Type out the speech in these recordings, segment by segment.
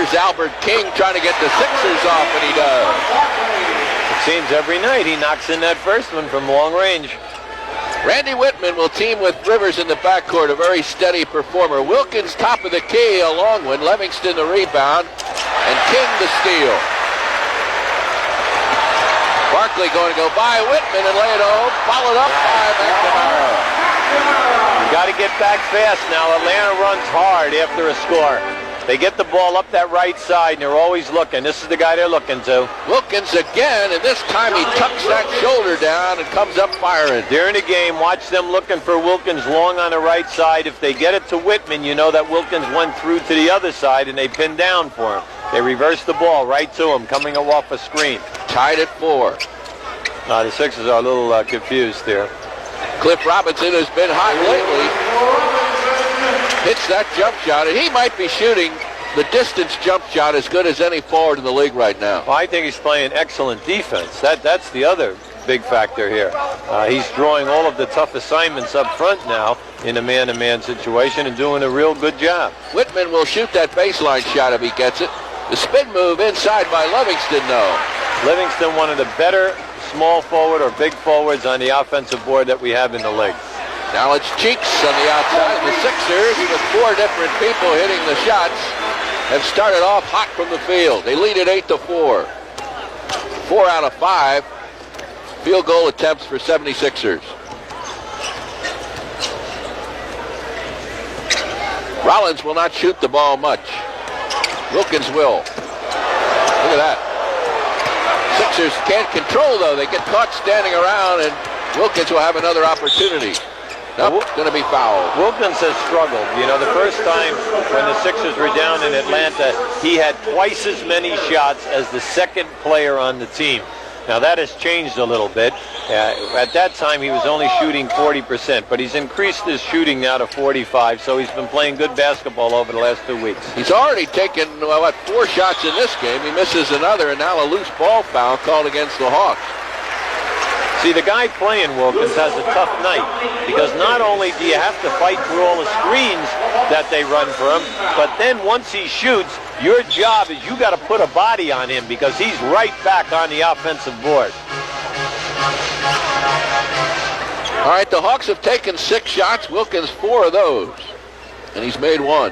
Here's Albert King trying to get the Sixers off, and he does. It seems every night he knocks in that first one from long range. Randy Whitman will team with Rivers in the backcourt, a very steady performer. Wilkins top of the key, a long one. Livingston the rebound, and King the steal. Barkley going to go by Whitman and lay it home, followed up by McNamara. You got to get back fast now. Atlanta runs hard after a score. They get the ball up that right side, and they're always looking. This is the guy they're looking to. Wilkins again, and this time he tucks that shoulder down and comes up firing. During the game, watch them looking for Wilkins long on the right side. If they get it to Whitman, you know that Wilkins went through to the other side, and they pinned down for him. They reverse the ball right to him, coming off a screen. Tied at 4. The Sixers are a little confused there. Cliff Robinson has been hot lately. Hits that jump shot, and he might be shooting the distance jump shot as good as any forward in the league right now. Well, I think he's playing excellent defense. That's the other big factor here. He's drawing all of the tough assignments up front now in a man-to-man situation and doing a real good job. Whitman will shoot that baseline shot if he gets it. The spin move inside by Livingston, though. Livingston, one of the better small forward or big forwards on the offensive board that we have in the league. Now it's Cheeks on the outside. The Sixers, with 4 different people hitting the shots, have started off hot from the field. They lead at 8-4. 4 out of 5 field goal attempts for 76ers. Rollins will not shoot the ball much. Wilkins will. Look at that. Sixers can't control, though. They get caught standing around, and Wilkins will have another opportunity. Nope, going to be fouled. Wilkins has struggled. You know, the first time when the Sixers were down in Atlanta, he had twice as many shots as the second player on the team. Now, that has changed a little bit. At that time, he was only shooting 40%, but he's increased his shooting now to 45, so he's been playing good basketball over the last 2 weeks. He's already taken, 4 shots in this game. He misses another, and now a loose ball foul called against the Hawks. See, the guy playing Wilkins has a tough night because not only do you have to fight through all the screens that they run for him, but then once he shoots, your job is you got to put a body on him because he's right back on the offensive board. All right, the Hawks have taken 6 shots. Wilkins 4 of those, and he's made 1.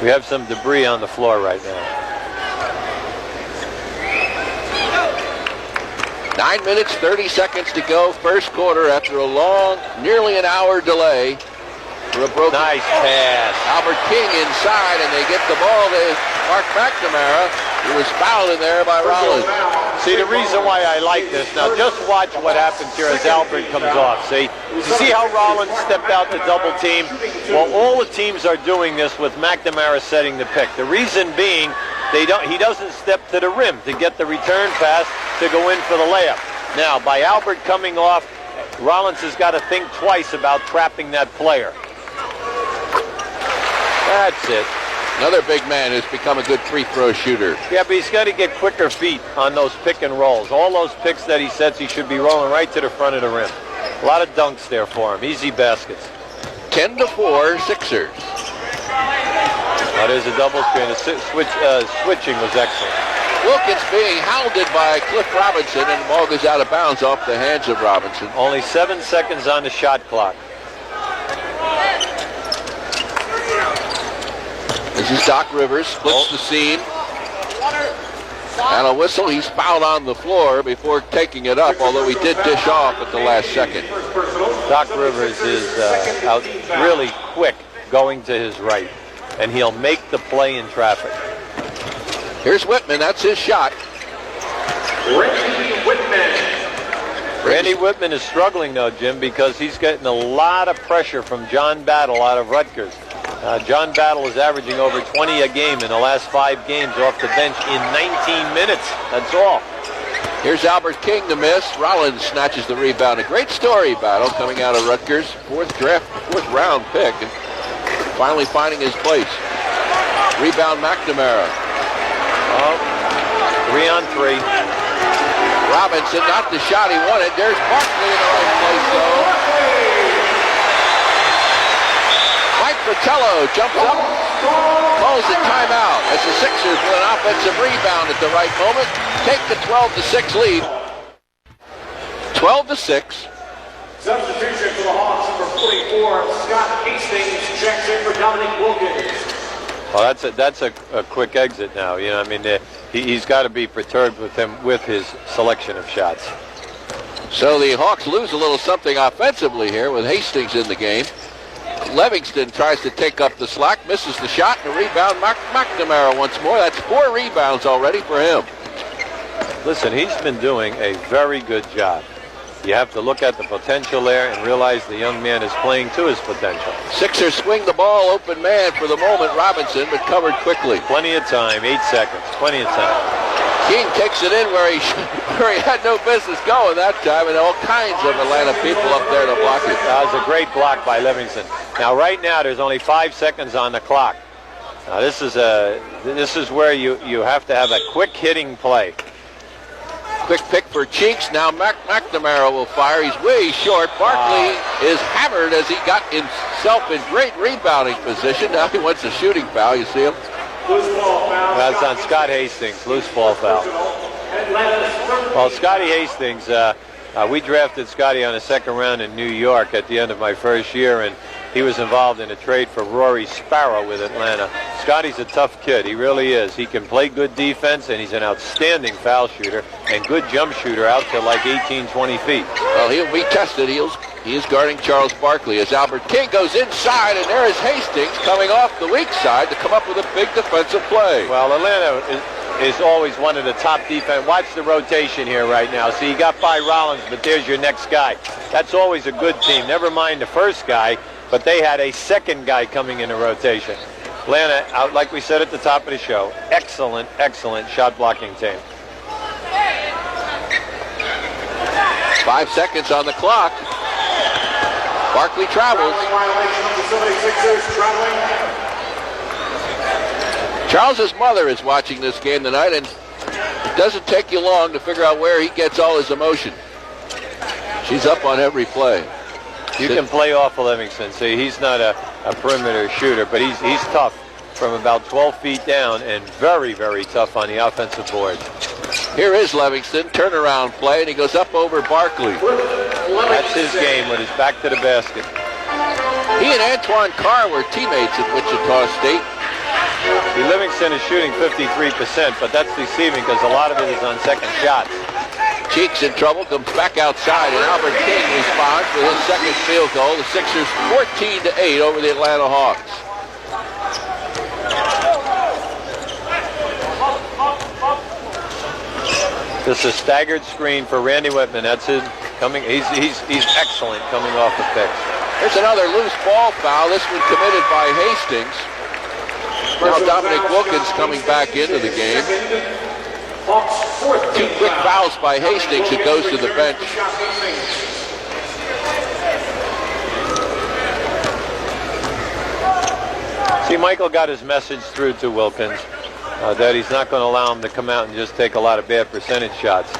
We have some debris on the floor right now. 9 minutes, 30 seconds to go, first quarter after a long, nearly an hour delay for a broken. Nice pass. Albert King inside, and they get the ball to Mark McNamara, who was fouled in there by Rollins. See, the reason why I like this, now just watch what happens here as Albert comes off. See, you see how Rollins stepped out to double team? Well, all the teams are doing this with McNamara setting the pick. The reason being, he doesn't step to the rim to get the return pass to go in for the layup. Now, by Albert coming off, Rollins has got to think twice about trapping that player. That's it. Another big man who's become a good free throw shooter. Yeah, but he's got to get quicker feet on those pick and rolls. All those picks that he sets, he should be rolling right to the front of the rim. A lot of dunks there for him. Easy baskets. 10-4 Sixers. Oh, there's a double screen. The switching was excellent. Wilkins being hounded by Cliff Robinson, and the ball goes out of bounds off the hands of Robinson. Only 7 seconds on the shot clock. This is Doc Rivers, splits the seam. And a whistle. He's fouled on the floor before taking it up, although he did dish off at the last second. Doc Rivers is out really quick going to his right, and he'll make the play in traffic. Here's Whitman. That's his shot. Randy Whitman is struggling, though, Jim, because he's getting a lot of pressure from John Battle out of Rutgers. John Battle is averaging over 20 a game in the last 5 games off the bench in 19 minutes. That's all. Here's Albert King to miss. Rollins snatches the rebound. A great story, Battle, coming out of Rutgers. 4th round pick, and finally finding his place. Rebound McNamara. Oh, 3-on-3. Robinson, not the shot he wanted. There's Barkley in the right place, though. Mike Fratello jumps up calls a timeout as the Sixers with an offensive rebound at the right moment take the 12-6 lead. 12-6. Substitution for the Hawks, number 44, Scott Hastings checks in for Dominic Wilkins. Well, that's a quick exit now. You know, I mean, he's got to be perturbed with his selection of shots. So the Hawks lose a little something offensively here with Hastings in the game. Livingston tries to take up the slack, misses the shot, and a rebound. McNamara once more. That's 4 rebounds already for him. Listen, he's been doing a very good job. You have to look at the potential there and realize the young man is playing to his potential. Sixers swing the ball, open man for the moment, Robinson, but covered quickly. Plenty of time, 8 seconds, plenty of time. King takes it in where he had no business going that time, and all kinds of Atlanta people up there to block it. That was a great block by Livingston. Now, right now, there's only 5 seconds on the clock. Now, this is where you have to have a quick hitting play. Quick pick for Cheeks. Now McNamara will fire. He's way short. Barkley is hammered as he got himself in great rebounding position. Now he wants a shooting foul. You see him? Loose ball foul. That's on Scott Hastings. Loose ball foul. Well, Scotty Hastings, we drafted Scotty on the 2nd round in New York at the end of my first year, and he was involved in a trade for Rory Sparrow with Atlanta. Scotty's a tough kid. He really is. He can play good defense, and he's an outstanding foul shooter and good jump shooter out to like 18, 20 feet. Well, he'll be tested. He is guarding Charles Barkley as Albert King goes inside, and there is Hastings coming off the weak side to come up with a big defensive play. Well, Atlanta is always one of the top defense. Watch the rotation here right now. See, you got by Rollins, but there's your next guy. That's always a good team. Never mind the first guy, but they had a second guy coming into rotation. Atlanta, like we said at the top of the show, excellent, excellent shot blocking team. 5 seconds on the clock. Barkley travels. Charles's mother is watching this game tonight, and it doesn't take you long to figure out where he gets all his emotion. She's up on every play. You can play off of Livingston. See, he's not a perimeter shooter, but he's tough from about 12 feet down and very, very tough on the offensive board. Here is Livingston, turnaround play, and he goes up over Barkley. That's his game with his back to the basket. He and Antoine Carr were teammates at Wichita State. See, Livingston is shooting 53%, but that's deceiving because a lot of it is on second shots. Cheeks in trouble, comes back outside, and Albert King responds with his second field goal. The Sixers 14-8 over the Atlanta Hawks. This is a staggered screen for Randy Whitman. That's his coming. He's excellent coming off the picks. There's another loose ball foul. This one committed by Hastings. Now Dominic Wilkins coming back into the game. 2 quick fouls by Hastings. It goes to the bench. See, Michael got his message through to Wilkins that he's not going to allow him to come out and just take a lot of bad percentage shots.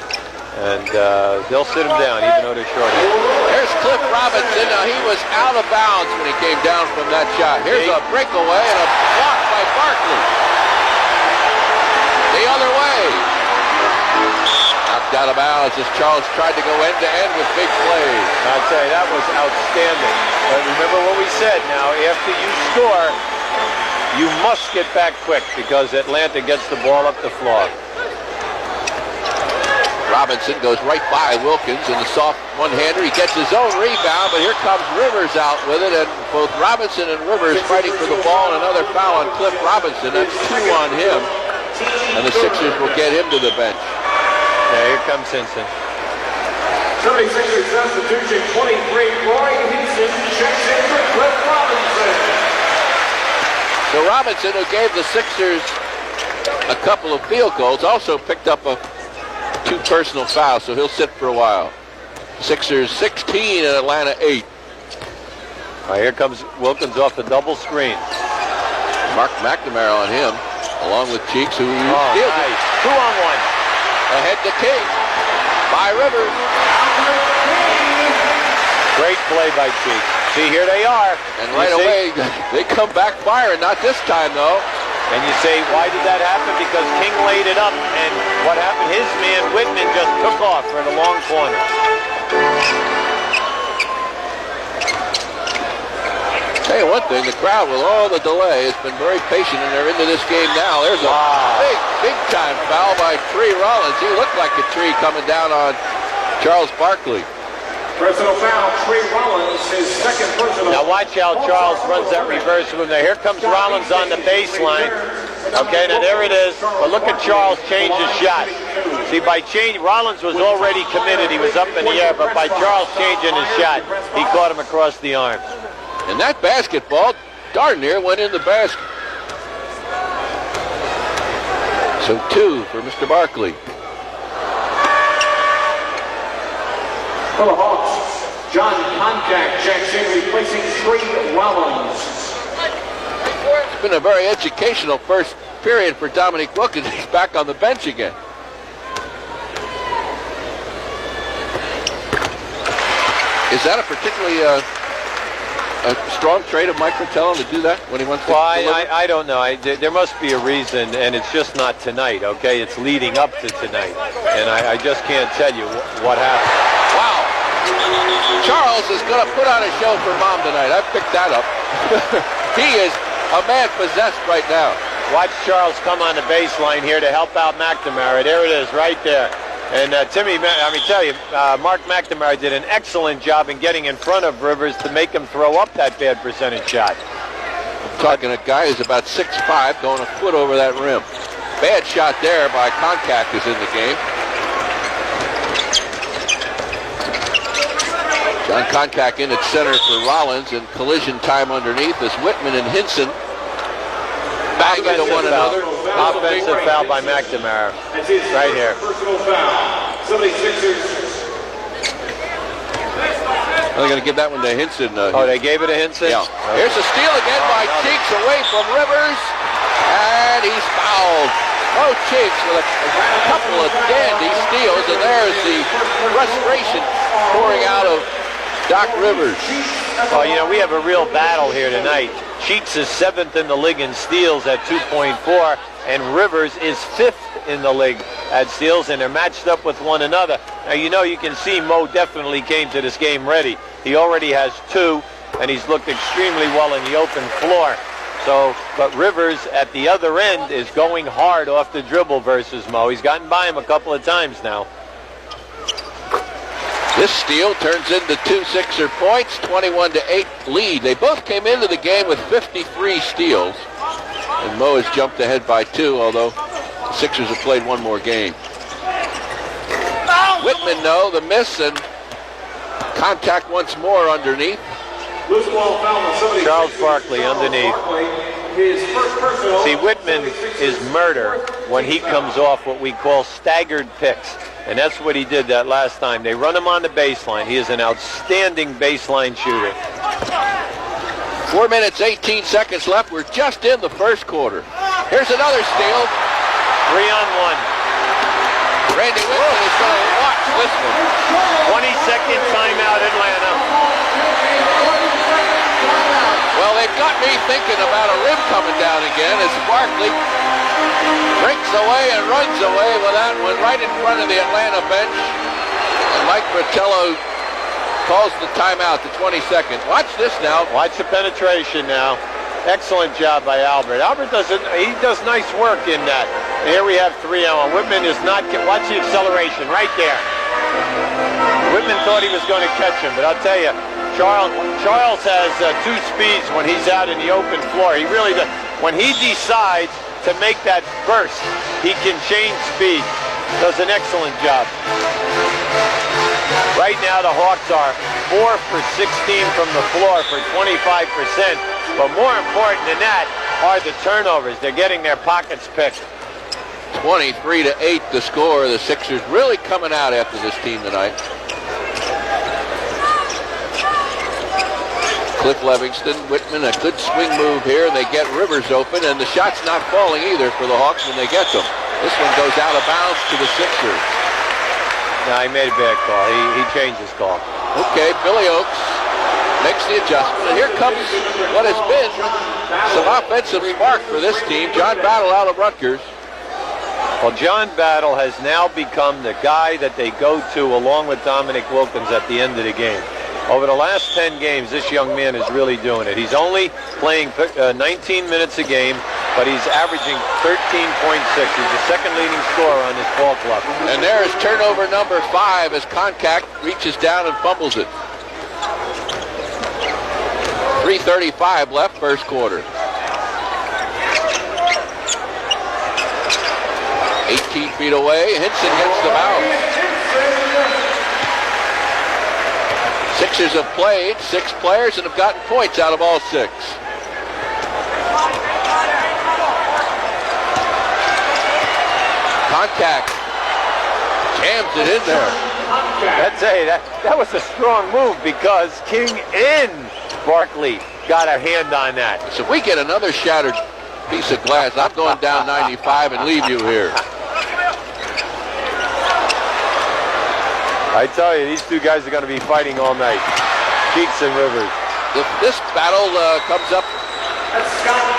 And they'll sit him down even though they're short. There's Cliff Robinson. Now he was out of bounds when he came down from that shot. Here's a breakaway and a block by Barkley. The other way. Knocked out of bounds as Charles tried to go end-to-end with big plays. I'd say that was outstanding. But remember what we said now, after you score, you must get back quick because Atlanta gets the ball up the floor. Robinson goes right by Wilkins in the soft one-hander. He gets his own rebound, but here comes Rivers out with it, and both Robinson and Rivers fighting for the ball, and another foul on Cliff Robinson. That's 2 on him, and the Sixers will get him to the bench. Yeah, here comes Hinson. 76ers substitution, 23, Roy Hinson checks in for Cliff Robinson. So Robinson, who gave the Sixers a couple of field goals, also picked up 2 personal fouls, so he'll sit for a while. Sixers 16 and Atlanta 8. All right, here comes Wilkins off the double screen. Mark McNamara on him, along with Cheeks, who steals it. Nice. 2-on-1. Ahead to King by Rivers. Great play by Cheeks. See, here they are. And right away, they come back firing. Not this time, though. And you say, why did that happen? Because King laid it up, and what happened? His man, Whitman, just took off for the long corner. Tell you one thing, the crowd, with all the delay, has been very patient, and they're into this game now. There's a big time foul by Tree Rollins. He looked like a tree coming down on Charles Barkley. Personal foul, Tree Rollins, his second personal. Now watch how Charles runs that reverse move. Now here comes Rollins on the baseline. Okay, now there it is. But look at Charles change his shot. See, by change, Rollins was already committed. He was up in the air, but by Charles changing his shot, he caught him across the arms. And that basketball darn near went in the basket. So 2 for Mr. Barkley. For the Hawks, John Konchak checks in, replacing Tree Rollins. It's been a very educational first period for Dominique Wilkins. He's back on the bench again. Is that a particularly a strong trait of Mike Fratello to do that when he wants to deliver? I don't know. There must be a reason, and it's just not tonight, okay? It's leading up to tonight, and I just can't tell you what happened. Wow. Charles is going to put on a show for Mom tonight. I picked that up. He is a man possessed right now. Watch Charles come on the baseline here to help out McNamara. There it is, right there. And Timmy, let me tell you, Mark McNamara did an excellent job in getting in front of Rivers to make him throw up that bad percentage shot. I'm talking a guy who's about 6'5", going a foot over that rim. Bad shot there by Konchak is in the game. John Konchak in at center for Rollins, and collision time underneath as Whitman and Hinson bang into one another. Offensive foul by McNamara. Right here. Personal foul. 76ers. They're going to give that one to Hinson. Oh, they gave it to Hinson? Yeah. Here's a steal again by Cheeks away from Rivers, and he's fouled. Oh, Cheeks with a couple of dandy steals, and there's the frustration pouring out of Doc Rivers. Well, you know, we have a real battle here tonight. Cheeks is 7th in the league in steals at 2.4, and Rivers is 5th in the league at steals, and they're matched up with one another. Now, you know, you can see Mo definitely came to this game ready. He already has 2, and he's looked extremely well in the open floor. So, but Rivers at the other end is going hard off the dribble versus Mo. He's gotten by him a couple of times now. This steal turns into 2 Sixer points, 21-8 lead. They both came into the game with 53 steals, and Mo has jumped ahead by 2, although the Sixers have played one more game. Whitman, no, the miss, and contact once more underneath. Loose ball foul on 76ers. Charles Barkley underneath. His first personal. See, Whitman is murder when he comes off what we call staggered picks. And that's what he did that last time. They run him on the baseline. He is an outstanding baseline shooter. 4 minutes, 18 seconds left. We're just in the first quarter. Here's another steal. 3-on-1. Randy Whitman is going to watch this one. 20-second timeout, Atlanta. Well, they've got me thinking about a rim coming down again as Barkley breaks away and runs away with that one right in front of the Atlanta bench. And Mike Fratello calls the timeout, the 22nd. Watch this now. Watch the penetration now. Excellent job by Albert. Albert does nice work in that. Here we have 3-on-1. Whitman is not, watch the acceleration right there. Whitman thought he was going to catch him, but I'll tell you, Charles has 2 speeds when he's out in the open floor. He really does. When he decides to make that burst, he can change speed. Does an excellent job. Right now the Hawks are 4 for 16 from the floor for 25%. But more important than that are the turnovers. They're getting their pockets picked. 23-8 the score. The Sixers really coming out after this team tonight. Cliff Levingston, Whitman, a good swing move here, and they get Rivers open, and the shot's not falling either for the Hawks when they get them. This one goes out of bounds to the Sixers. No, he made a bad call. He changed his call. Okay, Billy Oakes makes the adjustment, and here comes what has been some offensive spark for this team. John Battle out of Rutgers. Well, John Battle has now become the guy that they go to along with Dominic Wilkins at the end of the game. Over the last 10 games, this young man is really doing it. He's only playing 19 minutes a game, but he's averaging 13.6. He's the second leading scorer on this ball club. And there is turnover number 5 as Concact reaches down and fumbles it. 3:35 left, first quarter. 18 feet away, Hinson gets the bounce. Sixers have played 6 players and have gotten points out of all 6. Concact jams it in there. That was a strong move because King and Barkley got a hand on that. So if we get another shattered piece of glass, I'm going down 95 and leave you here. I tell you, these two guys are going to be fighting all night. Cheeks and Rivers. This battle comes up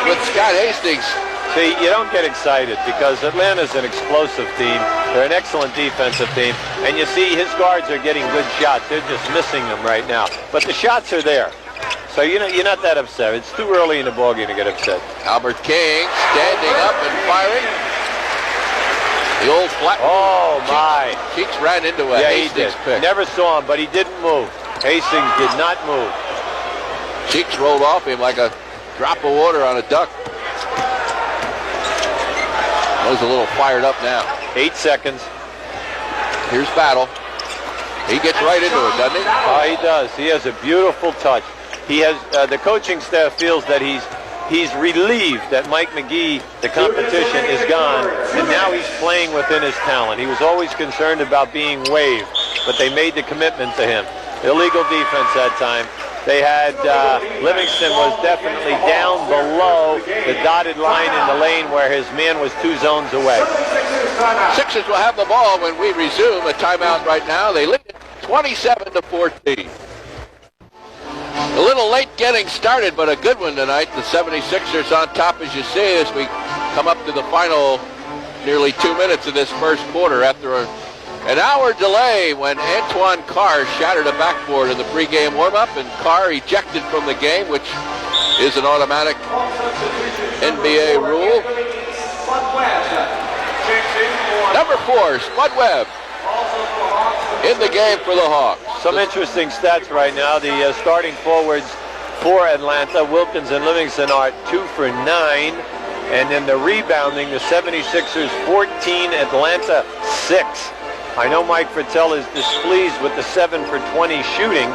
with Scott Hastings. See, you don't get excited because Atlanta's an explosive team. They're an excellent defensive team. And you see his guards are getting good shots. They're just missing them right now. But the shots are there. So you're not that upset. It's too early in the ballgame to get upset. Albert King standing up and firing. The old flat. Oh, my. Cheeks ran into a Hastings pick. Never saw him, but he didn't move. Hastings did not move. Cheeks rolled off him like a drop of water on a duck. He's a little fired up now. 8 seconds. Here's Battle. He gets right into it, doesn't he? Oh, he does. He has a beautiful touch. He has the coaching staff feels that he's relieved that Mike McGee, the competition, is gone, and now he's playing within his talent. He was always concerned about being waived, but they made the commitment to him. Illegal defense that time. They had Livingston was definitely down below the dotted line in the lane where his man was 2 zones away. Sixers will have the ball when we resume a timeout right now. They lead 27-14. A little late getting started, but a good one tonight. The 76ers on top, as you see, as we come up to the final nearly 2 minutes of this first quarter after an hour delay when Antoine Carr shattered a backboard in the pregame warm-up, and Carr ejected from the game, which is an automatic NBA rule. Number 4, Spud Webb in the game for the Hawks. Some interesting stats right now. The starting forwards for Atlanta, Wilkins and Livingston, are 2 for 9. And in the rebounding, the 76ers 14, Atlanta 6. I know Mike Fratello is displeased with the 7 for 20 shooting,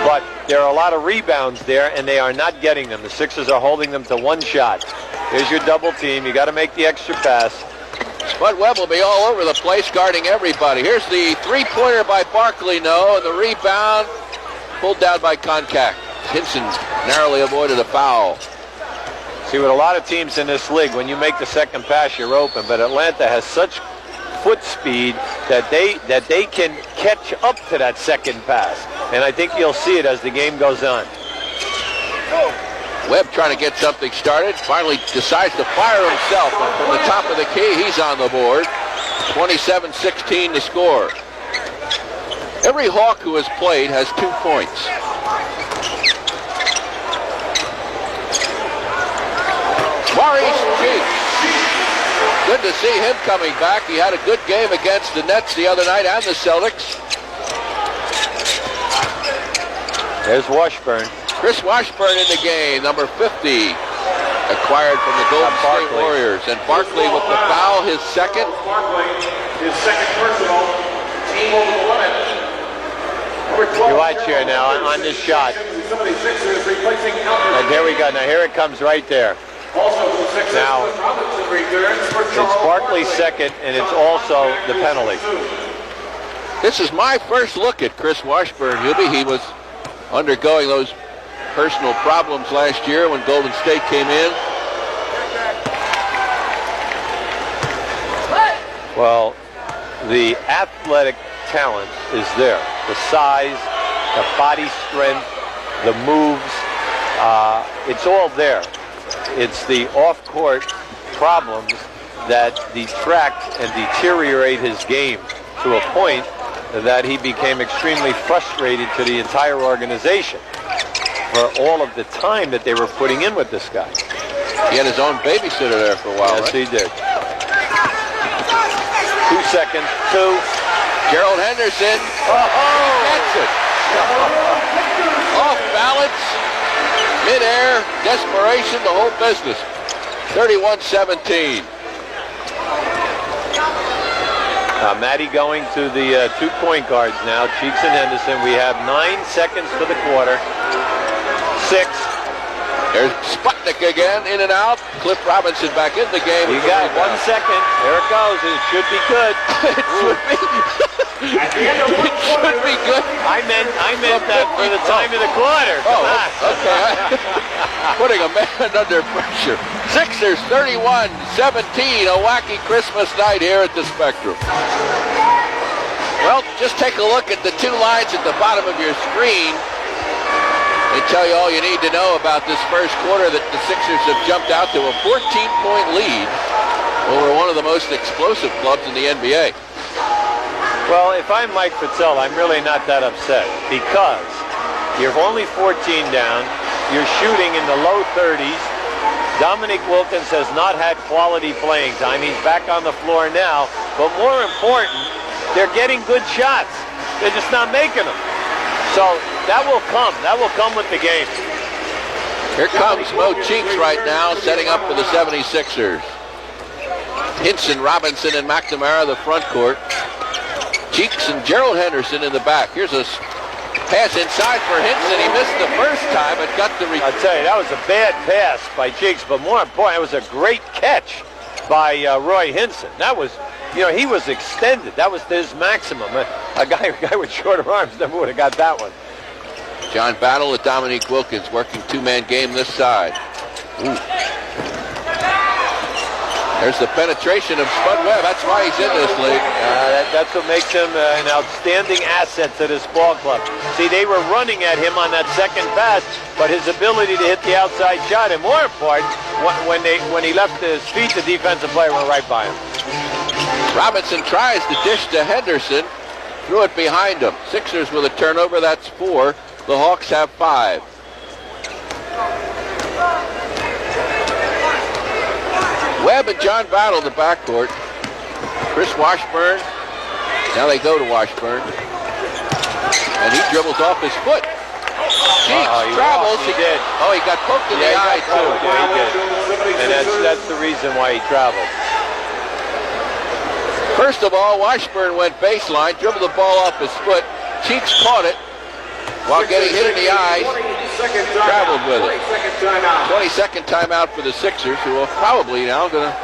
but there are a lot of rebounds there, and they are not getting them. The Sixers are holding them to 1 shot. Here's your double team. You got to make the extra pass. Spud Webb will be all over the place guarding everybody. Here's the 3-pointer by Barkley, no, and the rebound pulled down by Concact. Hinson narrowly avoided a foul. See, with a lot of teams in this league, when you make the second pass, you're open, but Atlanta has such foot speed that they can catch up to that second pass. And I think you'll see it as the game goes on. Webb trying to get something started, finally decides to fire himself, and from the top of the key, he's on the board. 27-16 to score. Every Hawk who has played has 2 points. Maurice Cheeks. Good to see him coming back. He had a good game against the Nets the other night and the Celtics. There's Washburn. Chris Washburn in the game, number 50, acquired from the Golden State Warriors. And Barkley with the foul, his second. His second personal, team over the limit. You watch here now on this shot. And there we go. Now here it comes right there. Now, it's Barkley's second, and it's also the penalty. This is my first look at Chris Washburn, Hubie. He was undergoing those personal problems last year when Golden State came in. Well, the athletic talent is there. The size, the body strength, the moves. It's all there. It's the off-court problems that detract and deteriorate his game to a point that he became extremely frustrated to the entire organization for all of the time that they were putting in with this guy. He had his own babysitter there for a while, Yes, right? he did. 2 seconds, 2. Gerald Henderson gets it. Off balance, midair, desperation, the whole business. 31-17. Matty going to the 2 point guards now, Cheeks and Henderson. We have 9 seconds for the quarter. 6. There's Sputnik again, in and out. Cliff Robinson back in the game. You got 1 second. There it goes. It should be good. It should be. At the end of one It should be good. I meant that for the time of the quarter. Come on. Okay. Putting a man under pressure. Sixers 31-17. A wacky Christmas night here at the Spectrum. Well, just take a look at the 2 lines at the bottom of your screen. They tell you all you need to know about this first quarter, that the Sixers have jumped out to a 14-point lead over one of the most explosive clubs in the NBA. Well, if I'm Mike Fratello, I'm really not that upset because you're only 14 down. You're shooting in the low 30s. Dominique Wilkins has not had quality playing time. He's back on the floor now. But more important, they're getting good shots. They're just not making them. So that will come. That will come with the game. Here comes Mo Cheeks right now, setting up for the 76ers. Hinson, Robinson, and McNamara, the front court. Cheeks and Gerald Henderson in the back. Here's a pass inside for Hinson. He missed the first time, but got the I'll tell you, that was a bad pass by Cheeks, but more important, it was a great catch by Roy Hinson. That was, he was extended. That was his maximum. A guy with shorter arms never would have got that one. John Battle at Dominique Wilkins, working 2-man game this side. Ooh. There's the penetration of Spud Webb. That's why he's in this league. That's what makes him an outstanding asset to this ball club. See, they were running at him on that second pass, but his ability to hit the outside shot, and more important, when he left his feet, the defensive player went right by him. Robinson tries to dish to Henderson. Threw it behind him. Sixers with a turnover. That's 4. The Hawks have 5. Webb and John Battle, the backcourt. Chris Washburn. Now they go to Washburn. And he dribbles off his foot. Cheeks travels. He did. Oh, he got poked in the eye, too. Yeah, he did. And that's the reason why he traveled. First of all, Washburn went baseline, dribbled the ball off his foot. Cheeks caught it while getting hit in the eyes. Traveled with it. 22nd timeout for the Sixers, who are probably now going to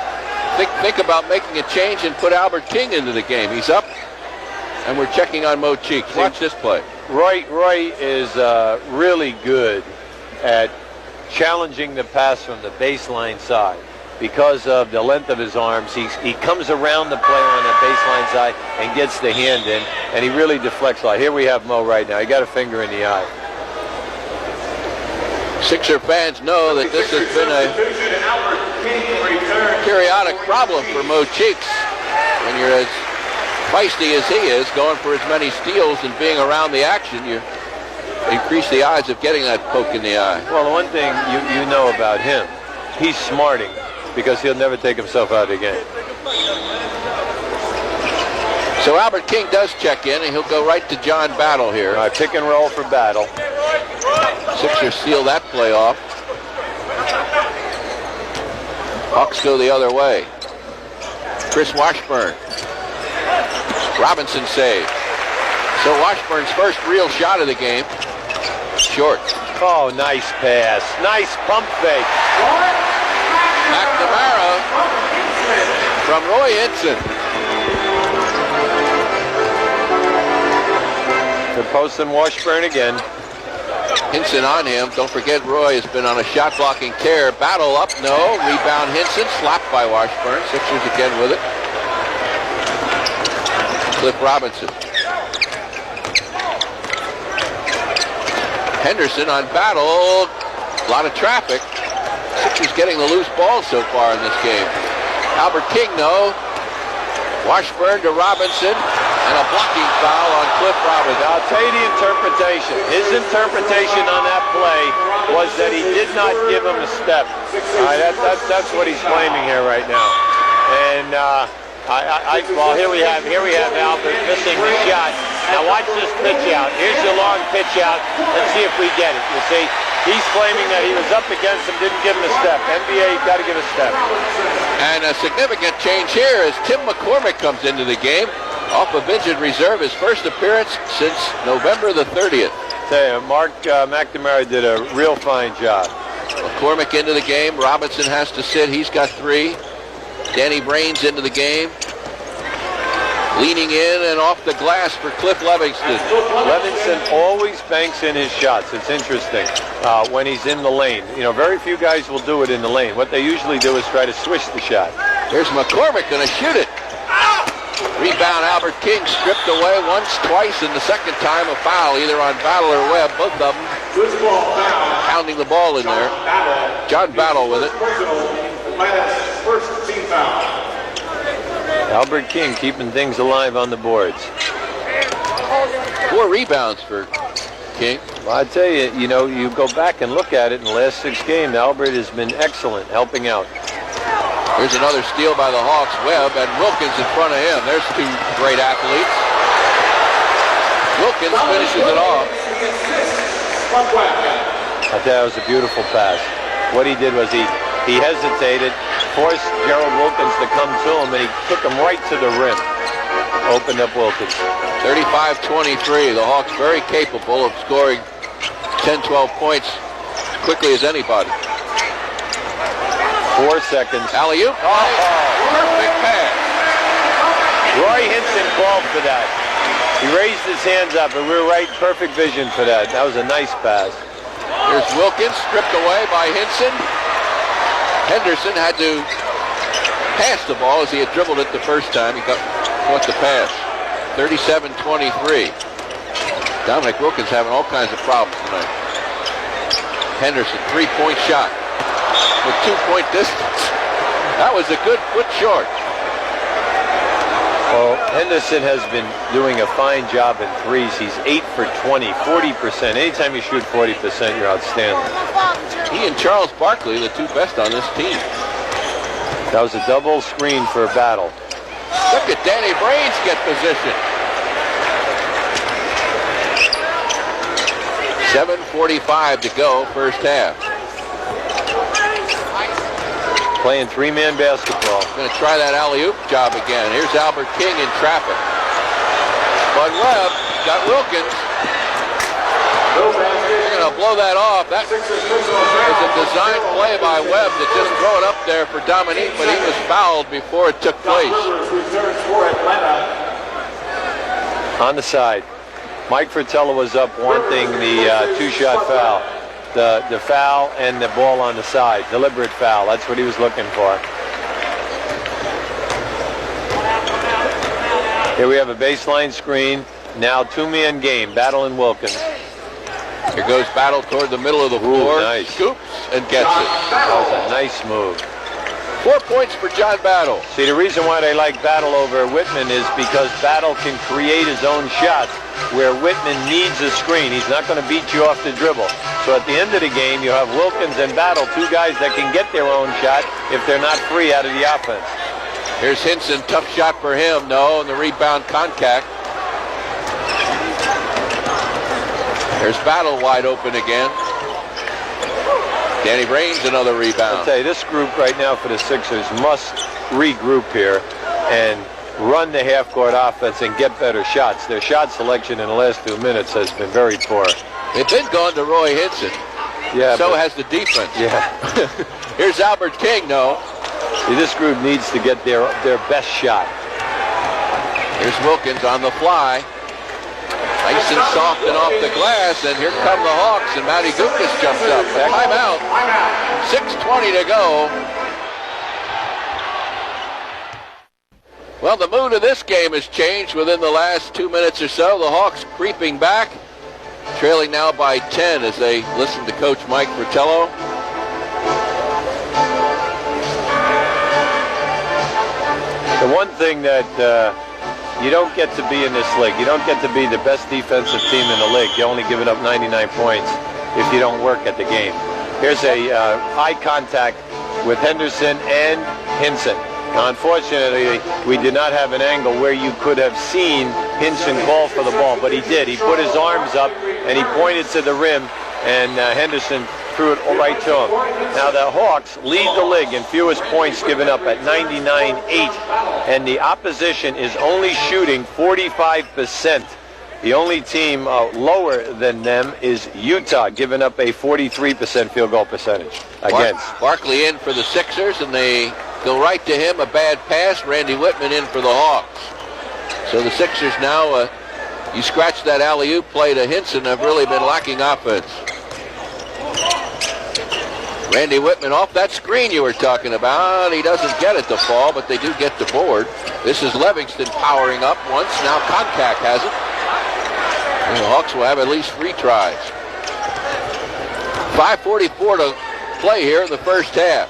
think about making a change and put Albert King into the game. He's up, and we're checking on Mo Cheeks. Watch this play. Roy is really good at challenging the pass from the baseline side. Because of the length of his arms, he comes around the player on that baseline side and gets the hand in, and he really deflects a lot. Here we have Mo right now. He got a finger in the eye. Sixer fans know that this has been a periodic problem for Mo Cheeks. When you're as feisty as he is, going for as many steals and being around the action, you increase the odds of getting that poke in the eye. Well, the one thing you know about him, he's smarting, because he'll never take himself out of the game. So Albert King does check in, and he'll go right to John Battle here. All right, pick and roll for Battle. Sixers seal that play off. Hawks go the other way. Chris Washburn. Robinson saves. So Washburn's first real shot of the game. Short. Oh, nice pass. Nice pump fake. McNamara from Roy Hinson. They're posting Washburn again. Hinson on him. Don't forget Roy has been on a shot blocking tear. Battle up, no. Rebound Hinson. Slapped by Washburn. Sixers again with it. Cliff Robinson. Henderson on Battle. A lot of traffic. Sixers getting the loose ball so far in this game. Albert King, though. Washburn to Robinson. And a blocking foul on Cliff Robinson. I'll tell you the interpretation. His interpretation on that play was that he did not give him a step. All right, that's what he's claiming here right now. And well, here we have Albert missing the shot. Now watch this pitch out. Here's your long pitch out. Let's see if we get it. You see, he's claiming that he was up against him, didn't give him a step. NBA got to give a step. And a significant change here as Tim McCormick comes into the game off of injured reserve, his first appearance since November the 30th. Tell you, Mark McNamara did a real fine job. McCormick into the game. Robinson has to sit. He's got 3. Danny Brains into the game. Leaning in and off the glass for Cliff Levingston. Levingston always banks in his shots. It's interesting when he's in the lane. You know, very few guys will do it in the lane. What they usually do is try to swish the shot. Here's McCormick going to shoot it. Rebound, Albert King stripped away once, twice, and the second time a foul, either on Battle or Webb. Both of them pounding the ball in there. John Battle with it. First team foul. Albert King keeping things alive on the boards. 4 rebounds for King. Well, I tell you, you know, you go back and look at it in the last 6 games, Albert has been excellent helping out. Here's another steal by the Hawks. Webb and Wilkins in front of him. There's 2 great athletes. Wilkins finishes it off. I tell you, it was a beautiful pass. What he did was he hesitated, forced Gerald Wilkins to come to him, and he took him right to the rim. Opened up Wilkins. 35-23. The Hawks very capable of scoring 10, 12 points as quickly as anybody. 4 seconds. Alley-oop. Perfect pass. Roy Hinson called for that. He raised his hands up, and we were right. Perfect vision for that. That was a nice pass. Here's Wilkins stripped away by Hinson. Henderson had to pass the ball as he had dribbled it the first time. He caught the pass. 37-23. Dominic Wilkins having all kinds of problems tonight. Henderson, 3-point shot with 2-point distance. That was a good foot short. Well, Henderson has been doing a fine job in threes. He's 8 for 20, 40%. Anytime you shoot 40%, you're outstanding. He and Charles Barkley, the 2 best on this team. That was a double screen for a Battle. Look at Danny Brains get position. 7:45 to go, first half. Playing 3-man basketball. Going to try that alley-oop job again. Here's Albert King in traffic. But Webb got Wilkins. They're going to blow that off. That was a design play by Webb to just throw it up there for Dominique, but he was fouled before it took place. On the side. Mike Fratello was up wanting the 2-shot foul. The foul and the ball on the side. Deliberate foul. That's what he was looking for. Here we have a baseline screen. Now 2-man game. Battle and Wilkins. Here goes Battle toward the middle of the floor. Nice. Scoops and gets it. That was a nice move. 4 points for John Battle. See, the reason why they like Battle over Whitman is because Battle can create his own shots where Whitman needs a screen. He's not going to beat you off the dribble. So at the end of the game, you have Wilkins and Battle, 2 guys that can get their own shot if they're not free out of the offense. Here's Hinson, tough shot for him, no, and the rebound contact. There's Battle wide open again. Danny Brains, another rebound. I'll tell you, this group right now for the Sixers must regroup here and run the half-court offense and get better shots. Their shot selection in the last 2 minutes has been very poor. They've been going to Roy Hinson. Yeah, so has the defense. Yeah. Here's Albert King, no. See, this group needs to get their best shot. Here's Wilkins on the fly. Nice and soft and off the glass, and here come the Hawks, and Matty Gukas jumps up. Timeout. 6:20 to go. Well, the mood of this game has changed within the last 2 minutes or so. The Hawks creeping back. trailing now by 10 as they listen to Coach Mike Fratello. The one thing that you don't get to be in this league, you don't get to be the best defensive team in the league. You only give it up 99 points if you don't work at the game. Here's a eye contact with Henderson and Hinson. Now, unfortunately, we did not have an angle where you could have seen Hinson call for the ball, but he did. He put his arms up and he pointed to the rim, and Henderson threw it right to him. Now, the Hawks lead the league in fewest points given up at 99-8, and the opposition is only shooting 45%. The only team lower than them is Utah, giving up a 43% field goal percentage against. Barkley in for the Sixers, and they go right to him. A bad pass. Randy Whitman in for the Hawks. So the Sixers now, you scratch that alley-oop play to Hinson, have really been lacking offense. Randy Whitman off that screen you were talking about. He doesn't get it to fall, but they do get the board. This is Livingston powering up once. Now Koncak has it. And the Hawks will have at least 3 tries. 5:44 to play here in the first half.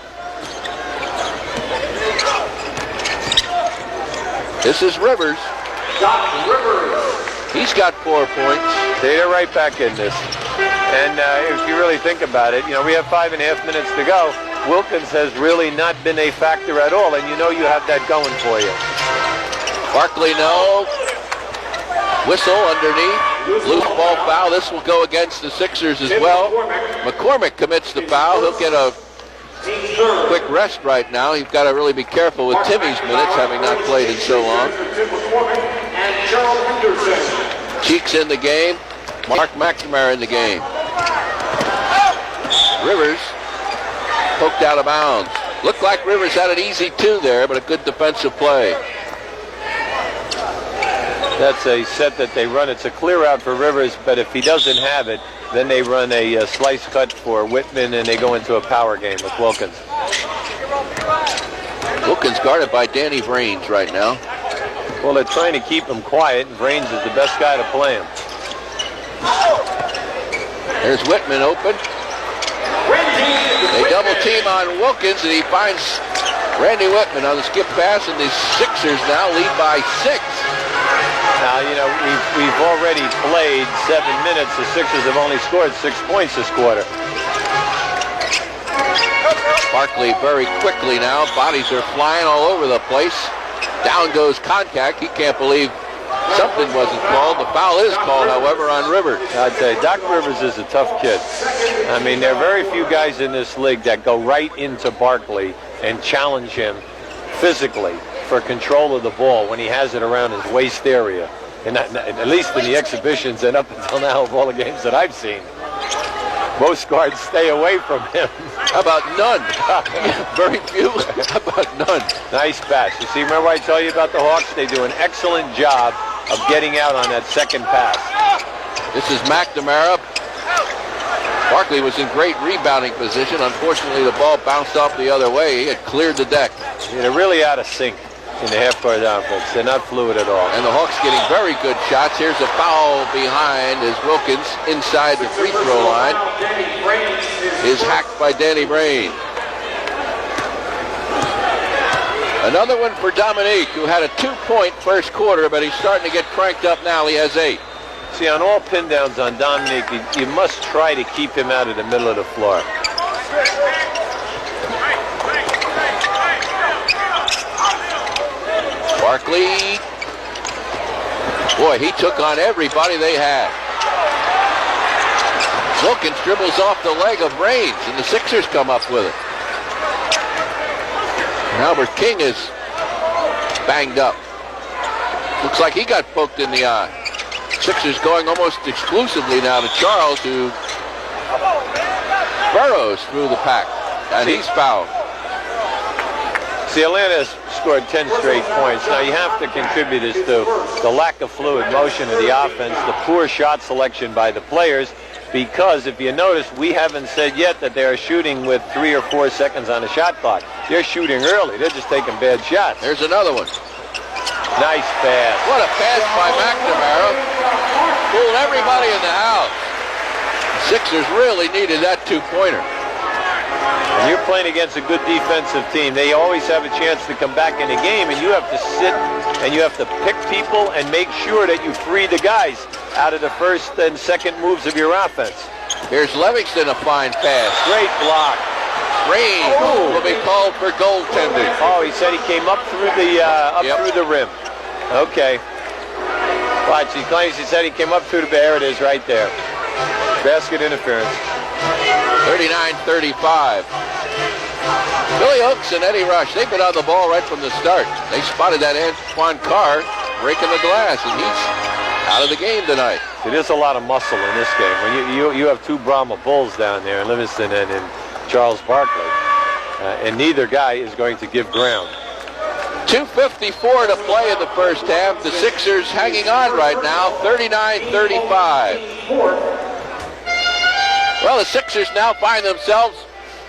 This is Rivers. He's got 4 points. They're right back in this. And if you really think about it, we have 5.5 minutes to go. Wilkins has really not been a factor at all, and you have that going for you. Barkley, no. Whistle underneath. Loose ball foul. This will go against the Sixers as well. McCormick commits the foul. He'll get a quick rest right now. You've got to really be careful with Timmy's minutes, having not played in so long. Cheeks in the game. Mark McNamara in the game. Rivers poked out of bounds. Looked like Rivers had it easy too there, but a good defensive play. That's a set that they run. It's a clear out for Rivers, but if he doesn't have it, then they run a slice cut for Whitman, and they go into a power game with Wilkins. Wilkins guarded by Danny Vrains right now. Well, they're trying to keep him quiet, and Vrains is the best guy to play him. There's Whitman open. They double team on Wilkins, and he finds Randy Whitman on the skip pass, and the Sixers now lead by 6. Now, we've already played 7 minutes. The Sixers have only scored 6 points this quarter. Barkley very quickly now. Bodies are flying all over the place. Down goes Koncak. He can't believe something wasn't called. The foul is called, however, on Rivers. I'd say Doc Rivers is a tough kid. I mean, there are very few guys in this league that go right into Barkley and challenge him physically for control of the ball when he has it around his waist area. And at least in the exhibitions and up until now of all the games that I've seen, most guards stay away from him. How about none? Very few. How about none? Nice pass. You see, remember I told you about the Hawks? They do an excellent job of getting out on that second pass. This is McNamara. Barkley was in great rebounding position. Unfortunately, the ball bounced off the other way. He had cleared the deck. They're really out of sync in the half-court offense. They're not fluid at all. And the Hawks getting very good shots. Here's a foul behind as Wilkins inside the free throw line is hacked by Danny Vrains. Another one for Dominique, who had a 2-point first quarter, but he's starting to get cranked up now. He has 8. See, on all pin downs on Dominique, you must try to keep him out of the middle of the floor. Barkley, boy, he took on everybody they had. Wilkins dribbles off the leg of Vrains, and the Sixers come up with it. And Albert King is banged up. Looks like he got poked in the eye. Sixers going almost exclusively now to Charles, who burrows through the pack, and he's fouled. See, Atlanta has scored 10 straight points. Now, you have to contribute this to the lack of fluid motion of the offense, the poor shot selection by the players, because if you notice, we haven't said yet that they are shooting with 3 or 4 seconds on the shot clock. They're shooting early. They're just taking bad shots. There's another one. Nice pass. What a pass by McNamara. Fooled everybody in the house. Sixers really needed that two-pointer. When you're playing against a good defensive team, they always have a chance to come back in the game, and you have to sit and you have to pick people and make sure that you free the guys out of the first and second moves of your offense. Here's Livingston, a fine pass. Great block. Range will be called for goaltending. Oh, he said he came up through the through the rim. Okay. Watch, he claims he said he came up through the there it is right there. Basket interference. 39-35. Billy Oakes and Eddie Rush, they've been on the ball right from the start. They spotted that Antoine Carr breaking the glass, and he's out of the game tonight. It is a lot of muscle in this game. When you have two Brahma Bulls down there in Livingston and in Charles Barkley, and neither guy is going to give ground. 2:54 to play in the first half. The Sixers hanging on right now, 39-35. Well, the Sixers now find themselves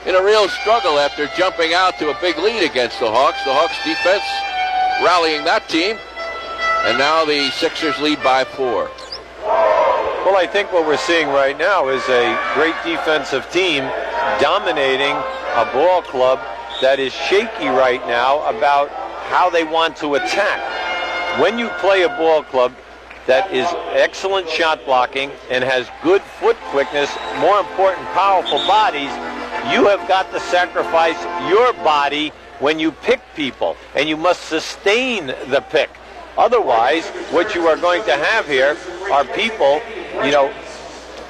in a real struggle after jumping out to a big lead against the Hawks. The Hawks defense rallying that team, and now the Sixers lead by 4. Well, I think what we're seeing right now is a great defensive team dominating a ball club that is shaky right now about how they want to attack. When you play a ball club that is excellent shot blocking and has good foot quickness, more important, powerful bodies, you have got to sacrifice your body when you pick people, and you must sustain the pick. Otherwise, what you are going to have here are people,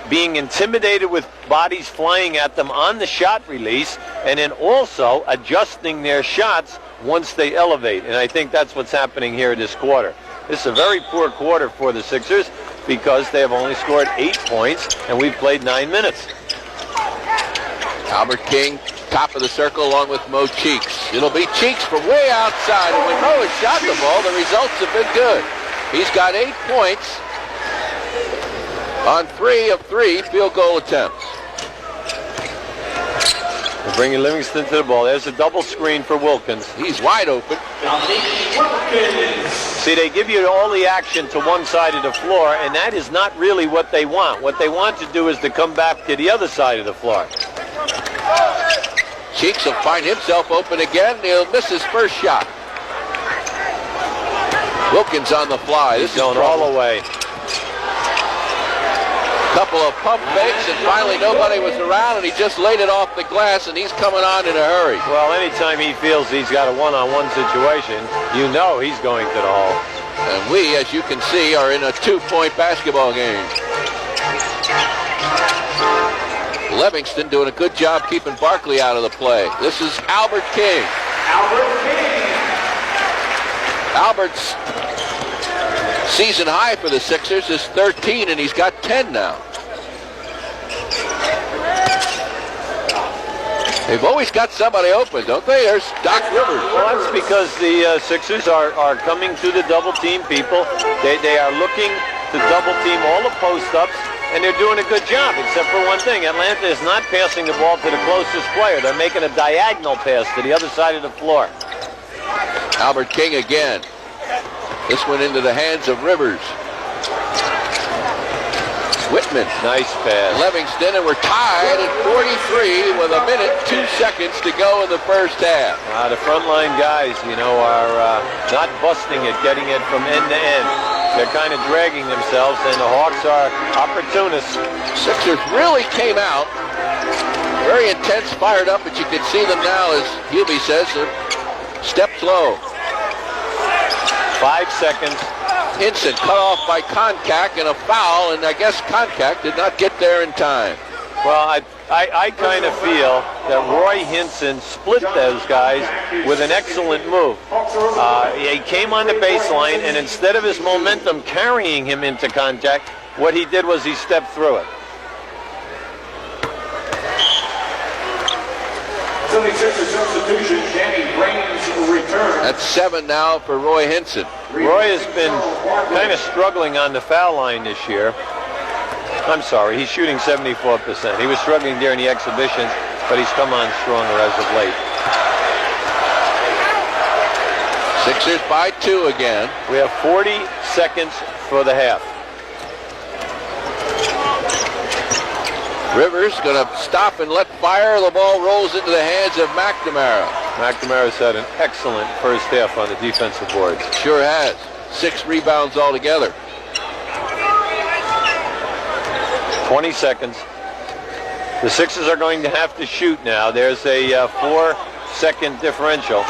being intimidated with bodies flying at them on the shot release, and then also adjusting their shots once they elevate. And I think that's what's happening here this quarter. This is a very poor quarter for the Sixers because they have only scored 8 points, and we've played 9 minutes. Albert King, top of the circle, along with Mo Cheeks. It'll be Cheeks from way outside, and when Mo has shot the ball, the results have been good. He's got 8 points on 3 of 3 field goal attempts. We're bringing Livingston to the ball. There's a double screen for Wilkins. He's wide open. See, they give you all the action to one side of the floor, and that is not really what they want. What they want to do is to come back to the other side of the floor. Cheeks will find himself open again. He'll miss his first shot. Wilkins on the fly. This is going all the way. Couple of pump fakes, and finally nobody was around, and he just laid it off the glass, and he's coming on in a hurry. Well, anytime he feels he's got a one-on-one situation, you know he's going to the hole. And we, as you can see, are in a 2-point basketball game. Livingston doing a good job keeping Barkley out of the play. This is Albert King. Albert's season high for the Sixers is 13, and he's got 10 now. They've always got somebody open, don't they? There's Doc Rivers. Well, that's because the Sixers are coming to the double team people. They are looking to double team all the post-ups, and they're doing a good job, except for one thing. Atlanta is not passing the ball to the closest player. They're making a diagonal pass to the other side of the floor. Albert King again. This went into the hands of Rivers. Whitman. Nice pass. Livingston, and we're tied at 43 with 1 minute, 2 seconds to go in the first half. The frontline guys, are not busting it, getting it from end to end. They're kind of dragging themselves, and the Hawks are opportunists. Sixers really came out very intense, fired up, but you can see them now, as Hubie says, they're stepped low. 5 seconds. Hinson cut off by Koncak, and a foul, and I guess Koncak did not get there in time. Well, I kind of feel that Roy Hinson split those guys with an excellent move. He came on the baseline, and instead of his momentum carrying him into contact, what he did was he stepped through it. 76er substitution, Danny Raines return. That's 7 now for Roy Hinson. Roy has been kind of struggling on the foul line this year. I'm sorry, he's shooting 74%. He was struggling during the exhibitions, but he's come on stronger as of late. Sixers by 2 again. We have 40 seconds for the half. Rivers going to stop and let fire. The ball rolls into the hands of McNamara. McNamara's had an excellent first half on the defensive boards. Sure has. 6 rebounds altogether. 20 seconds. The Sixers are going to have to shoot now. There's a 4-second differential.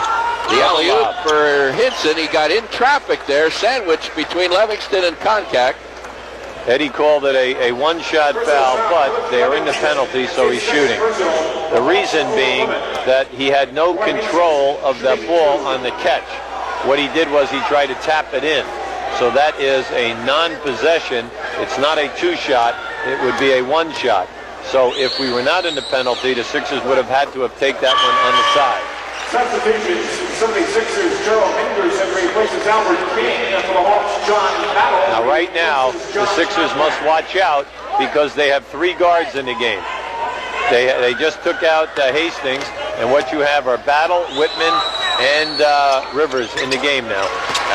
The alley-oop for Hinson. He got in traffic there, sandwiched between Livingston and Concact. Eddie called it a one-shot foul, but they are in the penalty, so he's shooting. The reason being that he had no control of the ball on the catch. What he did was he tried to tap it in. So that is a non-possession. It's not a 2-shot. It would be a 1-shot. So if we were not in the penalty, the Sixers would have had to have taken that one on the side. Substitutions, 76ers, Gerald Henderson replaces Albert King for the Hawks, John Battle. Now right now, the Sixers must watch out because they have 3 guards in the game. They just took out Hastings, and what you have are Battle, Whitman, and Rivers in the game now.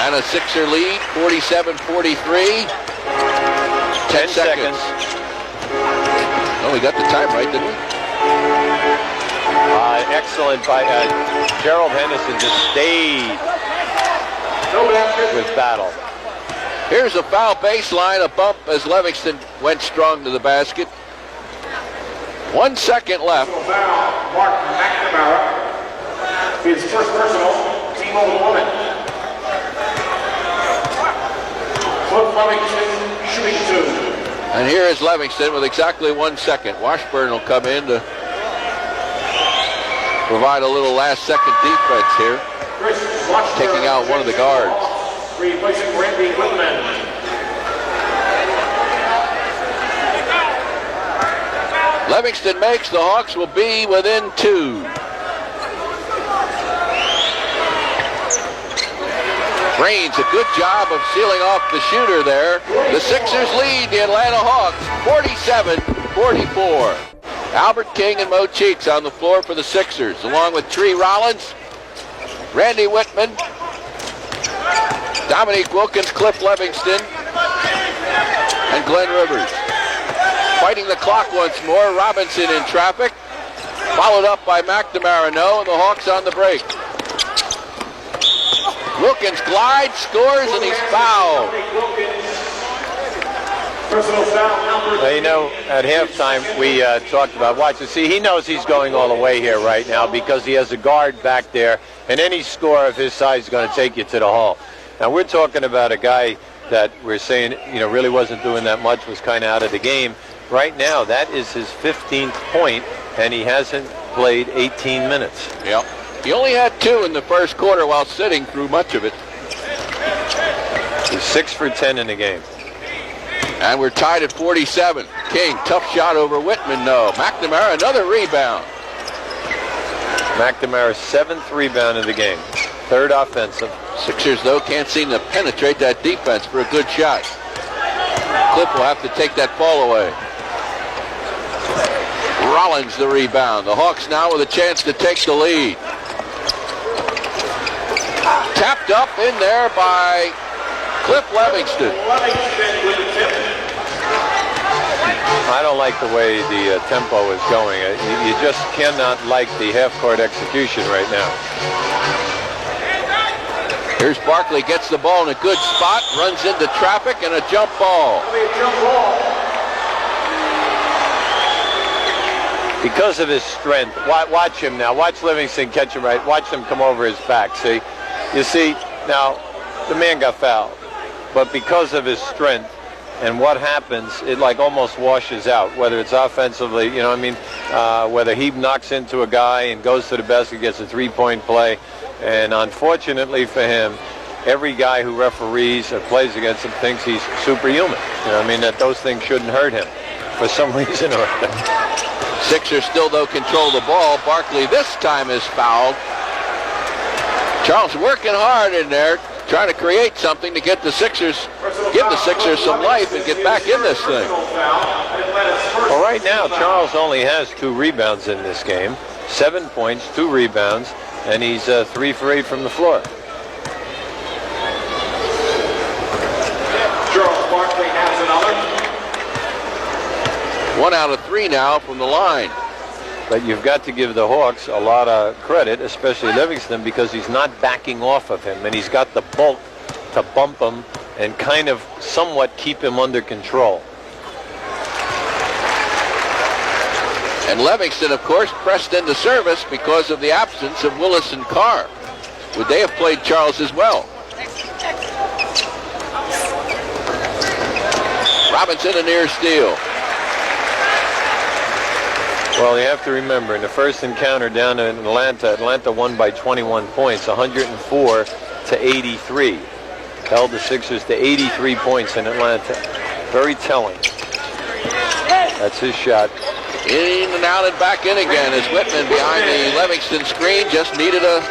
And a Sixer lead, 47-43. 10 seconds. Oh, we got the time right, didn't we? Excellent by Gerald Henderson, just stayed with Battle. Here's a foul baseline, a bump as Livingston went strong to the basket. 1 second left. Mark McNamara, his first personal, team over woman. Cliff Livingston shooting 2. And here is Livingston with exactly 1 second. Washburn will come in to provide a little last-second defense here, taking out one of the guards. Replacing Randy Whitman. Livingston makes. The Hawks will be within 2. Raines, a good job of sealing off the shooter there. The Sixers lead the Atlanta Hawks 47-44. Albert King and Mo Cheeks on the floor for the Sixers, along with Tree Rollins, Randy Whitman, Dominique Wilkins, Cliff Livingston, and Glenn Rivers. Fighting the clock once more, Robinson in traffic, followed up by McNamara, and the Hawks on the break. Wilkins glides, scores, and he's fouled. Personal foul number. Well, you know, at halftime, we talked about watching. See, he knows he's going all the way here right now because he has a guard back there, and any score of his size is going to take you to the hall. Now, we're talking about a guy that we're saying, really wasn't doing that much, was kind of out of the game. Right now, that is his 15th point, and he hasn't played 18 minutes. Yep. He only had 2 in the first quarter while sitting through much of it. He's 6 for 10 in the game. And we're tied at 47. King, tough shot over Whitman, no. McNamara, another rebound. McNamara's 7th rebound of the game. 3rd offensive. Sixers, though, can't seem to penetrate that defense for a good shot. Cliff will have to take that ball away. Rollins the rebound. The Hawks now with a chance to take the lead. Tapped up in there by Cliff Livingston. I don't like the way the tempo is going. You just cannot like the half-court execution right now. Here's Barkley, gets the ball in a good spot, runs into traffic, and a jump ball. Because of his strength, watch him now. Watch Livingston catch him right. Watch him come over his back, see? You see, now, the man got fouled. But because of his strength and what happens, it like almost washes out, whether it's offensively, whether he knocks into a guy and goes to the basket, gets a 3-point play. And unfortunately for him, every guy who referees or plays against him thinks he's superhuman. That those things shouldn't hurt him for some reason or other. Sixers still, though, control the ball. Barkley this time is fouled. Charles working hard in there, trying to create something to get the Sixers, give the Sixers some life and get back in this thing. Well, right now, Charles only has 2 rebounds in this game. 7 points, 2 rebounds, and he's 3 for 8 from the floor. Charles Barkley has another. 1 out of 3 now from the line. But you've got to give the Hawks a lot of credit, especially Livingston, because he's not backing off of him, and he's got the bulk to bump him and kind of somewhat keep him under control. And Livingston, of course, pressed into service because of the absence of Willis and Carr. Would they have played Charles as well? Robinson, a near steal. Well, you have to remember, in the first encounter down in Atlanta won by 21 points, 104 to 83. Held the Sixers to 83 points in Atlanta. Very telling. That's his shot. In and out and back in again as Whitman behind the Livingston screen just needed a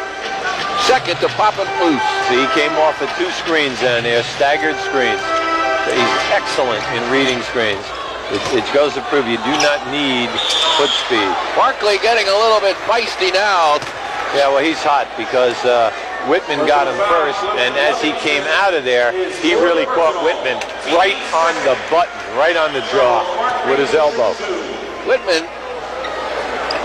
second to pop it loose. See, he came off of 2 screens down there, staggered screens. He's excellent in reading screens. It goes to prove you do not need foot speed. Barkley getting a little bit feisty now. Yeah, well, he's hot because Whitman got him first, and as he came out of there, he really caught Whitman right on the button, right on the jaw with his elbow. Whitman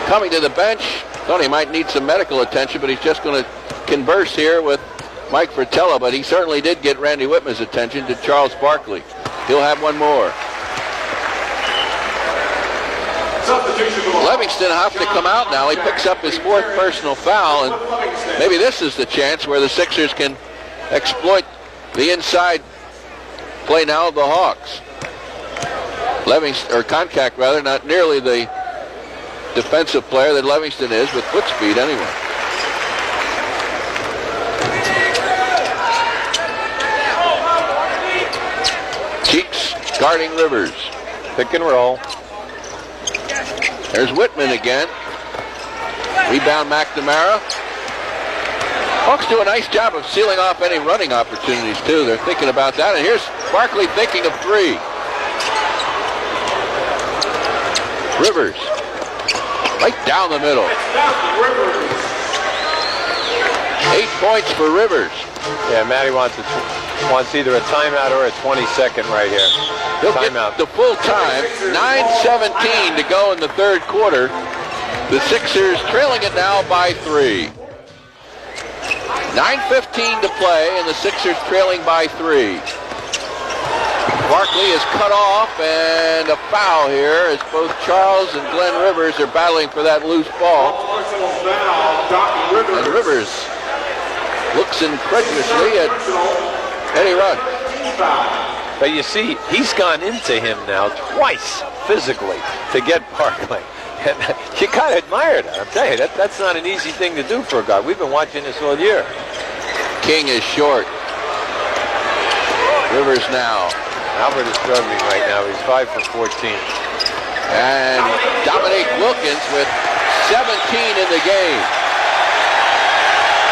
coming to the bench. Thought he might need some medical attention, but he's just going to converse here with Mike Fratello, but he certainly did get Randy Whitman's attention to Charles Barkley. He'll have one more. Livingston have to come out now. He picks up his 4th personal foul, and maybe this is the chance where the Sixers can exploit the inside play now of the Hawks. Livingston, or Koncak rather, not nearly the defensive player that Livingston is with foot speed anyway. Cheeks guarding Rivers. Pick and roll. There's Whitman again. Rebound McNamara. Hawks do a nice job of sealing off any running opportunities too. They're thinking about that. And here's Barkley thinking of 3. Rivers. Right down the middle. 8 points for Rivers. Yeah, Matty wants either a timeout or a 20-second right here. He'll Timeout. get the full time. 9:17 to go in the 3rd quarter. The Sixers trailing it now by 3. 9:15 to play, and the Sixers trailing by 3. Barkley is cut off, and a foul here as both Charles and Glenn Rivers are battling for that loose ball. And Rivers looks incredulously at Eddie Rudd. But you see, he's gone into him now twice physically to get Barkley. And you got to admire that. I'm telling you, that's not an easy thing to do for a guy. We've been watching this all year. King is short. Rivers now. Albert is struggling right now. He's 5 for 14. And Dominique Wilkins with 17 in the game.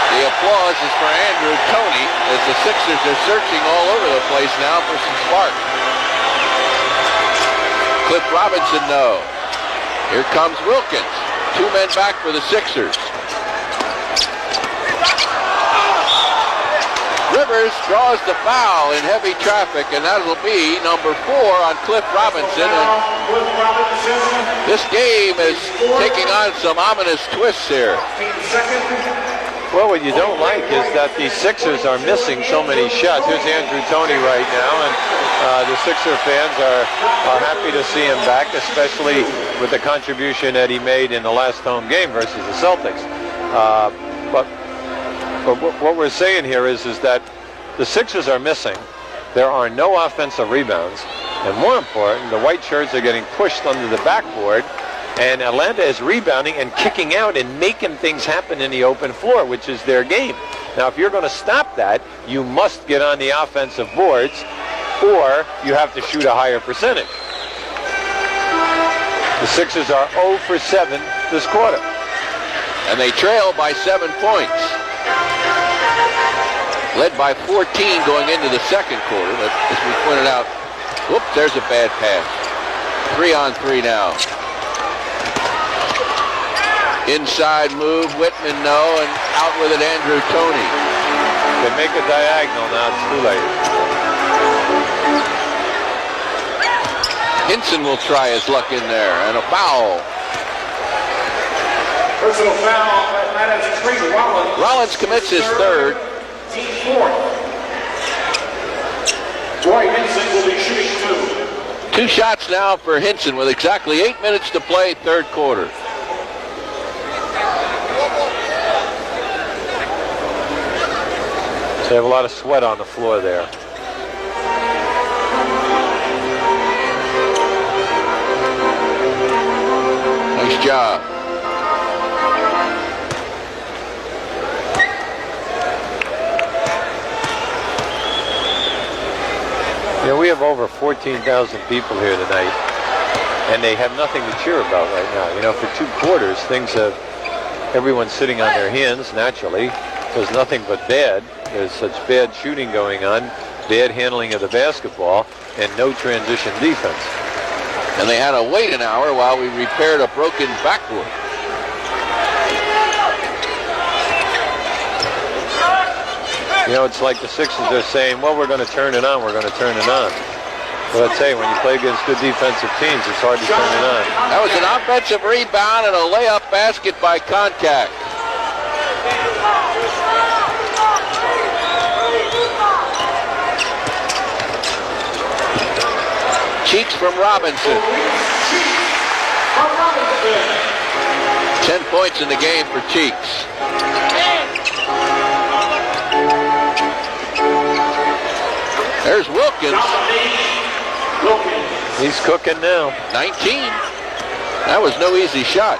The applause is for Andrew Toney as the Sixers are searching all over the place now for some spark. Cliff Robinson, no. Here comes Wilkins. 2 men back for the Sixers. Rivers draws the foul in heavy traffic, and that'll be number 4 on Cliff Robinson. And this game is taking on some ominous twists here. Well, what you don't like is that the Sixers are missing so many shots. Here's Andrew Toney right now, and the Sixer fans are happy to see him back, especially with the contribution that he made in the last home game versus the Celtics. But what we're saying here is that the Sixers are missing. There are no offensive rebounds, and more important, the white shirts are getting pushed under the backboard. And Atlanta is rebounding and kicking out and making things happen in the open floor, which is their game. Now, if you're going to stop that, you must get on the offensive boards, or you have to shoot a higher percentage. The Sixers are 0 for 7 this quarter. And they trail by 7 points. Led by 14 going into the 2nd quarter, but as we pointed out, whoops, there's a bad pass. 3-on-3 now. Inside move, Whitman no, and out with it Andrew Toney. They make a diagonal, now it's too late. Hinson will try his luck in there, and a foul. Personal foul, that is Trey Rollins. Rollins commits his third. Team fourth. Troy Hinson will be shooting 2. 2 shots now for Hinson with exactly 8 minutes to play, third quarter. They have a lot of sweat on the floor there. Nice job. You know, we have over 14,000 people here tonight, and they have nothing to cheer about right now. You know, for 2 quarters, things have, everyone's sitting on their hands, naturally. There's nothing but bad. There's such bad shooting going on, bad handling of the basketball, and no transition defense. And they had to wait an hour while we repaired a broken backboard. You know, it's like the Sixers are saying, well, we're going to turn it on, we're going to turn it on. But I'd say, when you play against good defensive teams, it's hard to turn it on. That was an offensive rebound and a layup basket by Contact. Cheeks from Robinson. 10 points in the game for Cheeks. There's Wilkins. He's cooking now. 19. That was no easy shot.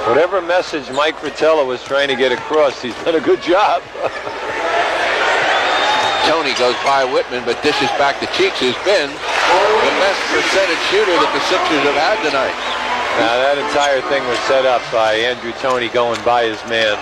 Whatever message Mike Fratello was trying to get across, he's done a good job. Tony goes by Whitman, but dishes back to Cheeks, who's been the best percentage shooter that the Sixers have had tonight. Now, that entire thing was set up by Andrew Toney going by his man.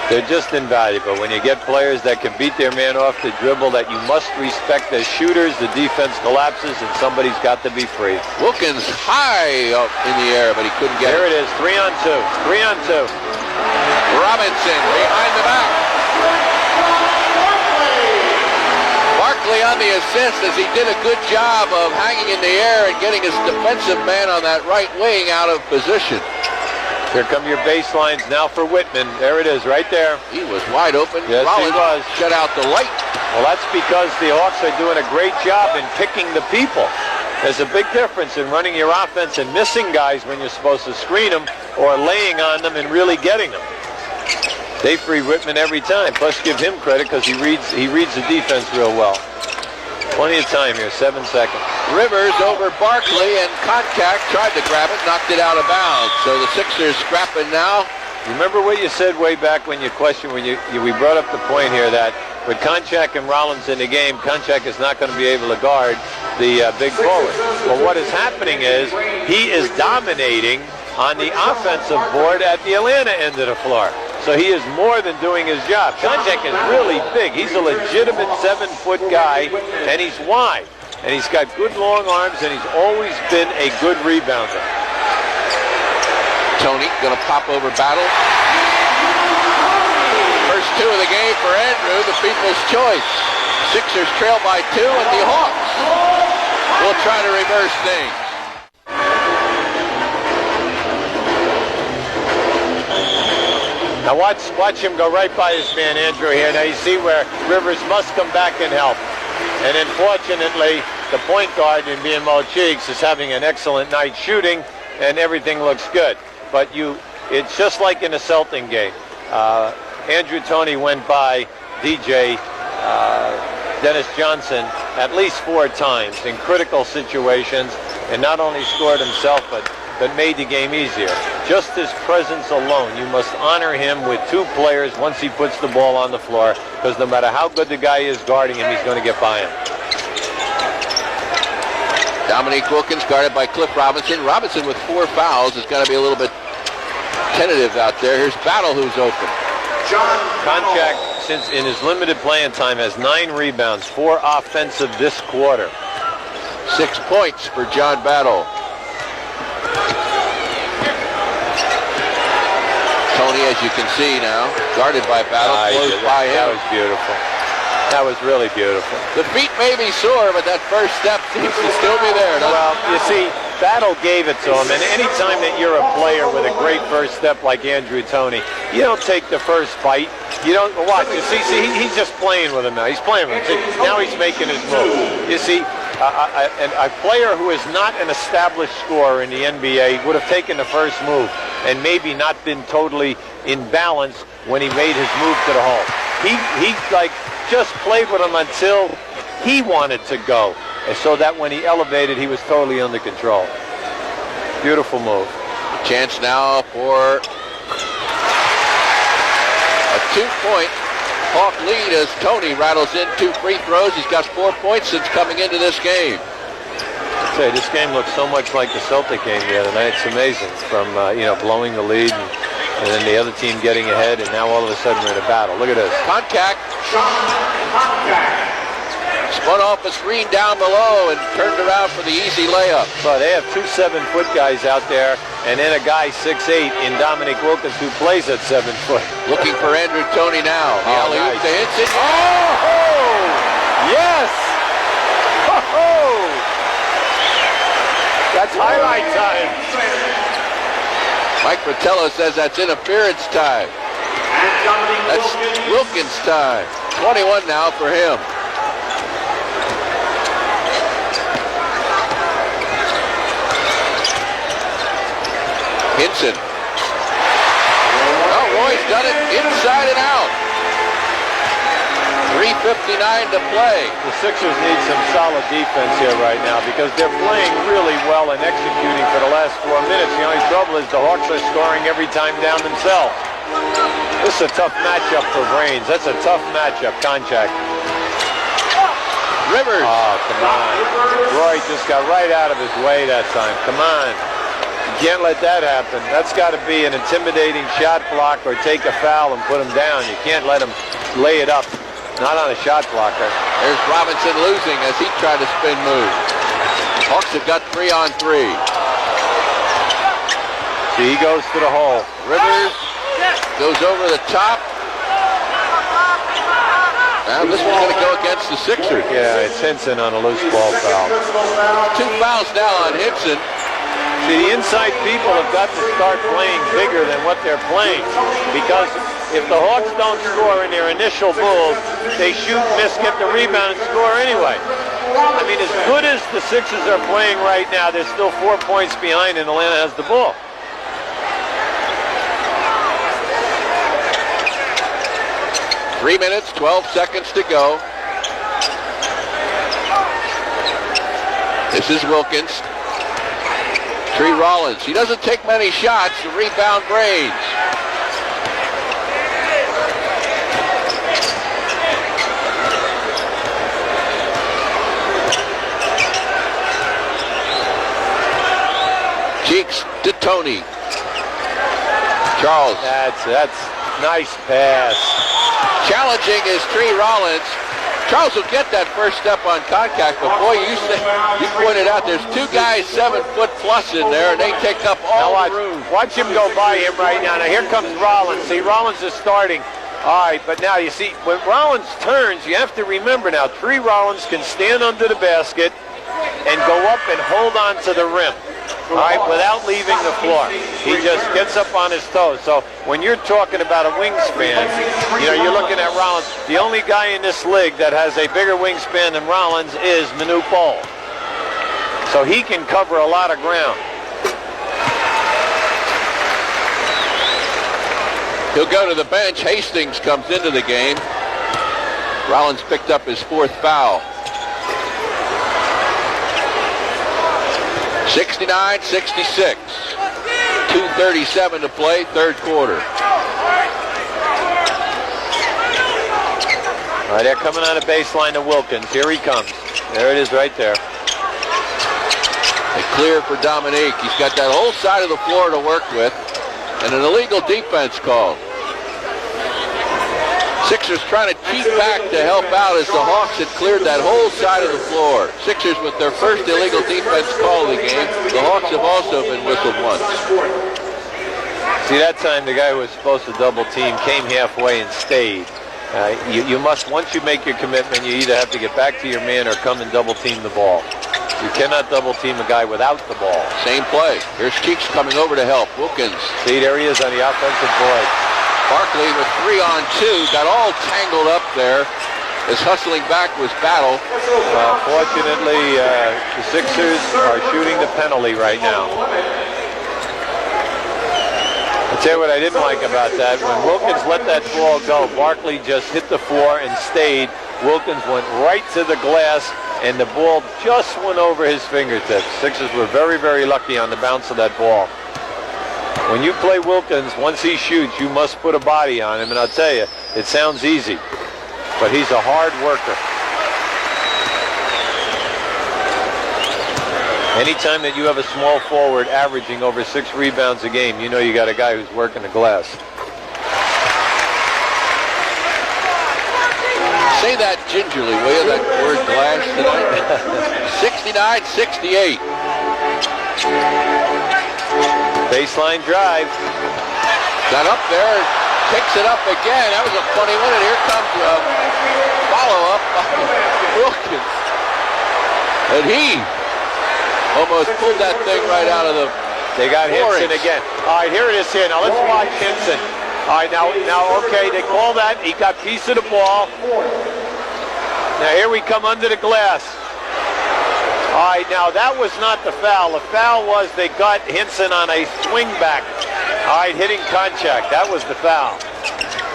They're just invaluable. When you get players that can beat their man off the dribble, that you must respect as shooters, the defense collapses, and somebody's got to be free. Wilkins high up in the air, but he couldn't get There it. it is, 3 on 2. 3 on 2. Robinson behind the back. Barkley on the assist as he did a good job of hanging in the air and getting his defensive man on that right wing out of position. Here come your baselines now for Whitman. There it is, right there. He was wide open. Yes, he Rollins was. shut out the light. Well, that's because the Hawks are doing a great job in picking the people. There's a big difference in running your offense and missing guys when you're supposed to screen them, or laying on them and really getting them. They free Whitman every time. Plus, give him credit because he reads the defense real well. Plenty of time here, 7 seconds. Rivers over Barkley, and Contact tried to grab it, knocked it out of bounds. So the Sixers scrapping now. Remember what you said way back when you questioned, when we brought up the point here that with Konchak and Rollins in the game, Konchak is not going to be able to guard the big forward. Well, what is happening is he is dominating on the offensive board at the Atlanta end of the floor. So he is more than doing his job. Konchak is really big. He's a legitimate 7-foot guy, and he's wide. And he's got good long arms, and he's always been a good rebounder. Tony going to pop over Battle. First 2 of the game for Andrew, the people's choice. Sixers trail by 2, and the Hawks will try to reverse things. Now watch him go right by his man, Andrew, here. Now you see where Rivers must come back and help. And unfortunately, the point guard in BMO Cheeks is having an excellent night shooting, and everything looks good. But it's just like in a Celtic game. Andrew Toney went by DJ Dennis Johnson at least 4 times in critical situations, and not only scored himself, but made the game easier. Just his presence alone, you must honor him with 2 players once he puts the ball on the floor, because no matter how good the guy is guarding him, he's going to get by him. Dominique Wilkins guarded by Cliff Robinson. Robinson with 4 fouls is going to be a little bit tentative out there. Here's Battle, who's open. Konchak, since in his limited playing time, has 9 rebounds, 4 offensive this quarter. 6 points for John Battle. Tony, as you can see now, guarded by Battle, close by him. That was beautiful. That was really beautiful. The feet may be sore, but that first step seems to still be there. Well, you see, Battle gave it to him, and anytime that you're a player with a great first step like Andrew Toney, you don't take the first bite. You don't watch. You see, he's just playing with him now. He's playing with him. See, now he's making his move. You see, a player who is not an established scorer in the NBA would have taken the first move and maybe not been totally in balance when he made his move to the hole. He like just played with him until he wanted to go, and so that when he elevated, he was totally under control. Beautiful move. Chance now for a 2-point Hawk lead as Toney rattles in 2 free throws. He's got 4 points since coming into this game. I'd say this game looks so much like the Celtic game the other night. It's amazing. From blowing the lead and then the other team getting ahead, and now all of a sudden we're in a battle. Look at this. Contact. Spun off a screen down below and turned around for the easy layup. So they have 2 7-foot guys out there, and then a guy 6'8" in Dominic Wilkins who plays at 7 foot. Looking for Andrew Toney now. The alley-oop to Hinson. Oh! Yes! Oh! That's highlight time. Mike Fratello says that's interference time. That's Wilkins time. 21 now for him. Hinson. Oh, Roy's done it inside and out. 3:59 to play. The Sixers need some solid defense here right now because they're playing really well and executing for the last 4 minutes. The only trouble is the Hawks are scoring every time down themselves. This is a tough matchup for Brains. That's a tough matchup. Contact. Rivers. Oh, come on. Roy just got right out of his way that time. Come on. You can't let that happen. That's got to be an intimidating shot block or take a foul and put him down. You can't let him lay it up. Not on a shot blocker. There's Robinson losing as he tried to spin move. Hawks have got 3-on-3. See, he goes to the hole. Rivers goes over the top. Now this one's going to go against the Sixers. Yeah, it's Hinson on a loose ball foul. 2 fouls now on Hinson. See, the inside people have got to start playing bigger than what they're playing, because if the Hawks don't score in their initial move, they shoot, miss, get the rebound, and score anyway. I mean, as good as the Sixers are playing right now, they're still 4 points behind, and Atlanta has the ball. Three minutes, 12 seconds to go. This is Wilkins. Tree Rollins. He doesn't take many shots. The rebound Brains. Cheeks to Toney. Charles. That's nice pass. Challenging is Tree Rollins. Charles will get that first step on contact, but boy, you pointed out there's 2 guys 7 foot plus in there, and they take up all the room. Watch him go by him right now. Now here comes Rollins. See, Rollins is starting. All right, but now you see, when Rollins turns, you have to remember now, Tree Rollins can stand under the basket and go up and hold on to the rim. All right, without leaving the floor. He just gets up on his toes. So when you're talking about a wingspan, you're looking at Rollins. The only guy in this league that has a bigger wingspan than Rollins is Manute Bol. So he can cover a lot of ground. He'll go to the bench. Hastings comes into the game. Rollins picked up his 4th foul. 69-66. 2:37 to play, 3rd quarter. All right, they're coming on a baseline to Wilkins. Here he comes. There it is right there. They clear for Dominique. He's got that whole side of the floor to work with. And an illegal defense call. Sixers trying to cheat back to help out as the Hawks had cleared that whole side of the floor. Sixers with their first illegal defense call of the game. The Hawks have also been whistled once. See, that time the guy who was supposed to double team came halfway and stayed. You must, once you make your commitment, you either have to get back to your man or come and double team the ball. You cannot double team a guy without the ball. Same play. Here's Cheeks coming over to help. Wilkins. See, there he is on the offensive board. Barkley with 3-on-2. Got all tangled up there. His hustling back was Battle. Fortunately, the Sixers are shooting the penalty right now. I'll tell you what I didn't like about that. When Wilkins let that ball go, Barkley just hit the floor and stayed. Wilkins went right to the glass, and the ball just went over his fingertips. Sixers were very, very lucky on the bounce of that ball. When you play Wilkins, once he shoots, you must put a body on him. And I'll tell you, it sounds easy, but he's a hard worker. Anytime that you have a small forward averaging over 6 rebounds a game, you know you got a guy who's working the glass. Say that gingerly, will you, that word glass tonight? 69-68. Baseline drive. Got up there, kicks it up again. That was a funny one, and here comes a follow-up by Wilkins. And he almost pulled that thing right out of the They got Hinson Hinson again. All right, here it is here. Now let's watch Hinson. All right, now, okay, they call that. He got piece of the ball. Now here we come under the glass. All right, now that was not the foul. The foul was they got Hinson on a swing back. All right, hitting contact. That was the foul.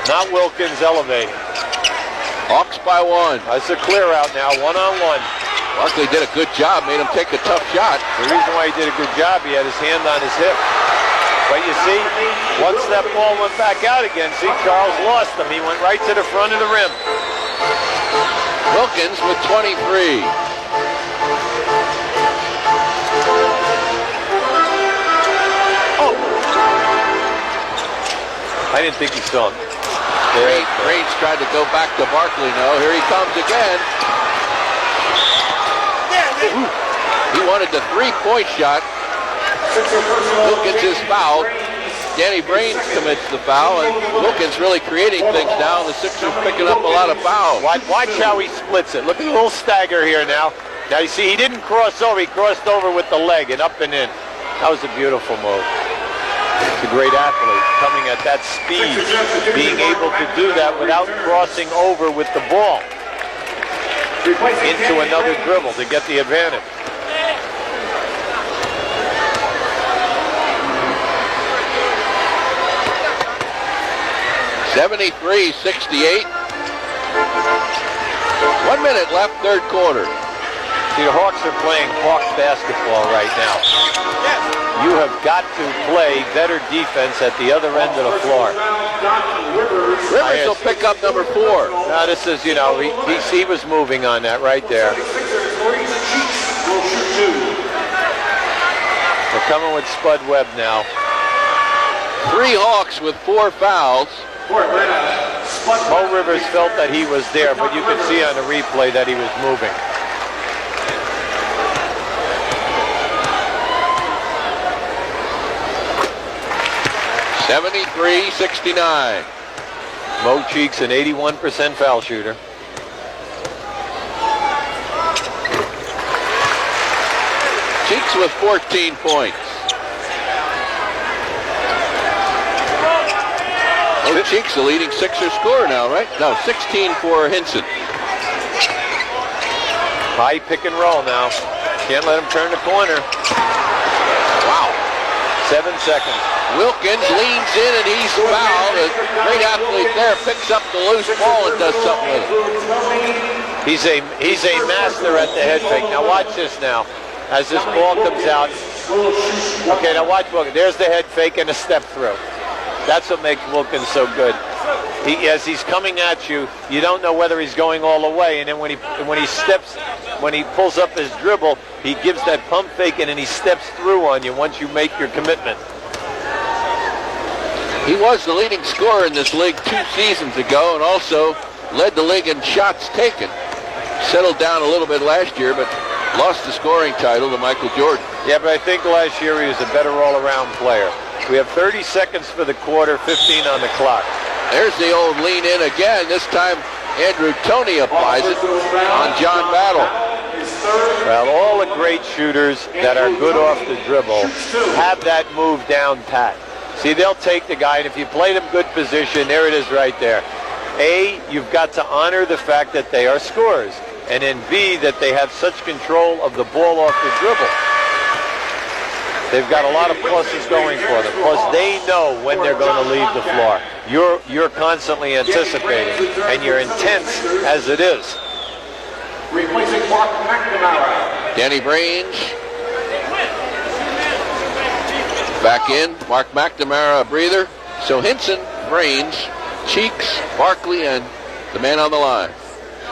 Not Wilkins elevating. Hawks by 1. That's a clear out now, 1-on-1. Barkley did a good job, made him take a tough shot. The reason why he did a good job, he had his hand on his hip. But you see, once that ball went back out again, see, Charles lost him. He went right to the front of the rim. Wilkins with 23. Oh! I didn't think he saw him. Range tried to go back to Barkley. No, here he comes again. He wanted the 3-point shot. Wilkins is fouled. Danny Brains commits the foul, and Wilkins really creating things now, and the Sixers picking up a lot of fouls. Watch how he splits it. Look at the little stagger here now. Now you see he didn't cross over. He crossed over with the leg and up and in. That was a beautiful move. He's a great athlete coming at that speed, being able to do that without crossing over with the ball into another dribble to get the advantage. (73-68). 1 minute left, third quarter. See, the Hawks are playing Hawks basketball right now. You have got to play better defense at the other end of the floor. Rivers will pick up number 4. Now this is, you know, he was moving on that right there. They're coming with Spud Webb now. 3 Hawks with 4 fouls. Mo Rivers felt that he was there, but you could see on the replay that he was moving. (73-69). Mo Cheeks, an 81% foul shooter. Cheeks with 14 points. Oh, Cheeks, the leading Sixers scorer now, right? No, 16 for Hinson. High pick and roll now. Can't let him turn the corner. Wow. 7 seconds. Wilkins leans in and he's fouled. A great athlete there, picks up the loose ball and does something with it. He's a master at the head fake. Now watch this now. As this ball comes out. Okay, now watch Wilkins. There's the head fake and a step through. That's what makes Wilkins so good. As he's coming at you, you don't know whether he's going all the way, and then when he pulls up his dribble, he gives that pump fake and then he steps through on you once you make your commitment. He was the leading scorer in this league 2 seasons ago and also led the league in shots taken. Settled down a little bit last year, but lost the scoring title to Michael Jordan. Yeah, but I think last year he was a better all-around player. We have 30 seconds for the quarter, 15 on the clock. There's the old lean in again. This time Andrew Toney applies it on John Battle. Well, all the great shooters that are good off the dribble have that move down pat. See, they'll take the guy, and if you play them good position, there it is right there. A, you've got to honor the fact that they are scorers, and then B, that they have such control of the ball off the dribble. They've got a lot of pluses going for them. Plus, they know when they're going to leave the floor. You're constantly anticipating, and you're intense as it is. Replacing Mark McNamara. Danny Brains back in. Mark McNamara a breather. So Hinson, Brains, Cheeks, Barkley, and the man on the line.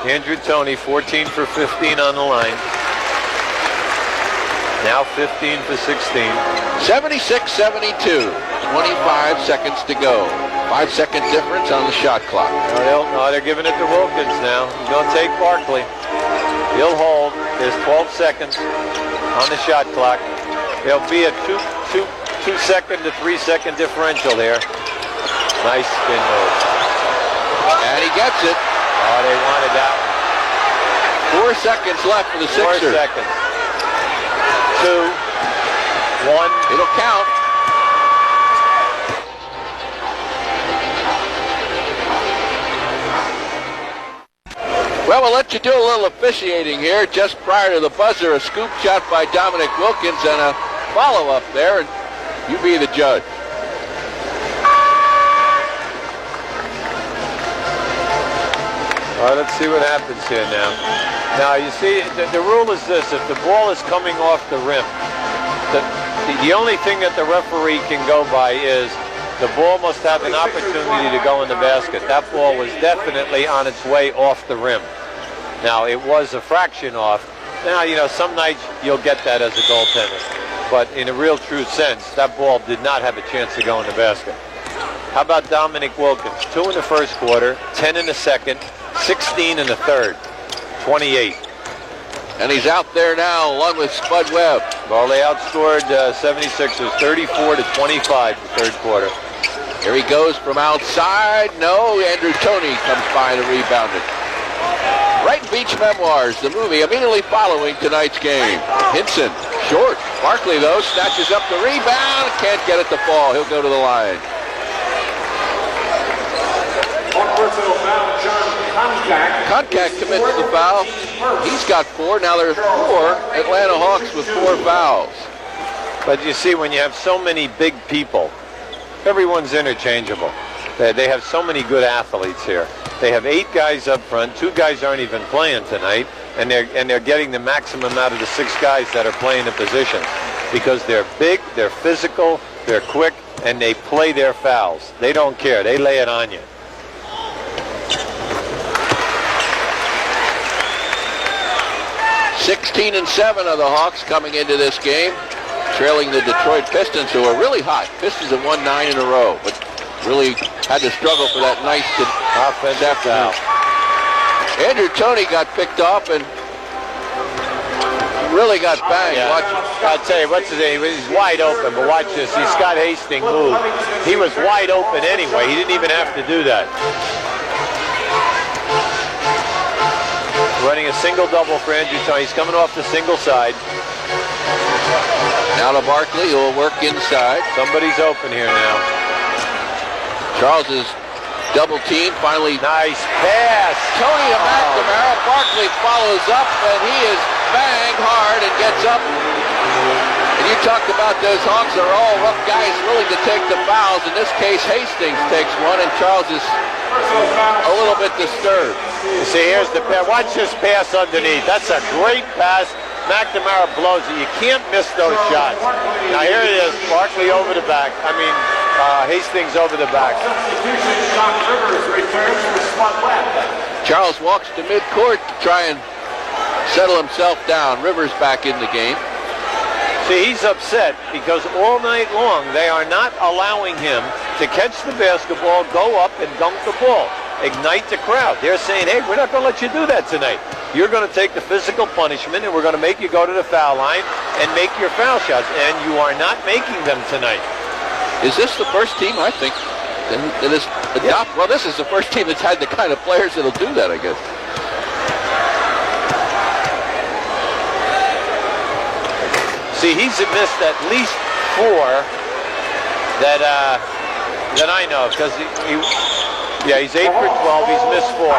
Andrew Toney, 14 for 15 on the line. Now 15 for 16. 76-72. 25 seconds to go. 5-second difference on the shot clock. No, they're giving it to Wilkins now. He's going to take Barkley. He'll hold. There's 12 seconds on the shot clock. There'll be a 2-second to 3-second differential there. Nice spin move. And he gets it. Oh, they wanted that one. 4 seconds left for the Sixers. 4 seconds. 2, 1. It'll count. Well, we'll let you do a little officiating here. Just prior to the buzzer, a scoop shot by Dominic Wilkins and a follow-up there, and you be the judge. All right, let's see what happens here now. Now, you see, the rule is this. If the ball is coming off the rim, the only thing that the referee can go by is the ball must have an opportunity to go in the basket. That ball was definitely on its way off the rim. Now, it was a fraction off. Now, you know, some nights you'll get that as a goaltender. But in a real true sense, that ball did not have a chance to go in the basket. How about Dominic Wilkins? 2 in the first quarter, 10 in the second, 16 in the third, 28. And he's out there now along with Spud Webb. Well, they outscored 76ers 34-25 the third quarter. Here he goes from outside. No, Andrew Toney comes by to rebound it. Brighton Beach Memoirs, the movie immediately following tonight's game. Hinson, short. Barkley, though, snatches up the rebound. Can't get it to fall. He'll go to the line. On personal foul, John Koncak. Koncak commits the foul. He's got 4. Now there's 4 Atlanta Hawks with 4 fouls. But you see, when you have so many big people, everyone's interchangeable. They have so many good athletes here. They have 8 guys up front. 2 guys aren't even playing tonight, and they're getting the maximum out of the 6 guys that are playing the position because they're big, they're physical, they're quick, and they play their fouls. They don't care. They lay it on you. $16 and 7 of the Hawks coming into this game, trailing the Detroit Pistons, who are really hot. Pistons have won 9 in a row, but really had to struggle for that nice offensive foul. Andrew Toney got picked off and really got banged. Yeah. I'll tell you, what's his name? He's wide open, but watch this. See Scott Hastings move. He was wide open anyway. He didn't even have to do that. Running a single-double for Andrew Toney. He's coming off the single side. Now to Barkley, who will work inside. Somebody's open here now. Charles is double teamed. Finally, nice pass. Toney to McNamara. Barkley follows up, and he is banged hard and gets up. And you talked about those Hawks are all rough guys willing to take the fouls. In this case, Hastings takes one, and Charles is a little bit disturbed. You see, here's the pass. Watch this pass underneath. That's a great pass. McNamara blows it. You can't miss those shots. Now here it is. Barkley over the back. Hastings over the back. Charles walks to midcourt to try and settle himself down. Rivers back in the game. See, he's upset because all night long they are not allowing him to catch the basketball, go up and dunk the ball, ignite the crowd. They're saying, hey, we're not going to let you do that tonight. You're going to take the physical punishment, and we're going to make you go to the foul line and make your foul shots, and you are not making them tonight. Is this the first team? I think And this adopt. Well, this is the first team that's had the kind of players that'll do that, I guess. See, he's missed at least 4 that I know, because he's 8 for 12. He's missed 4.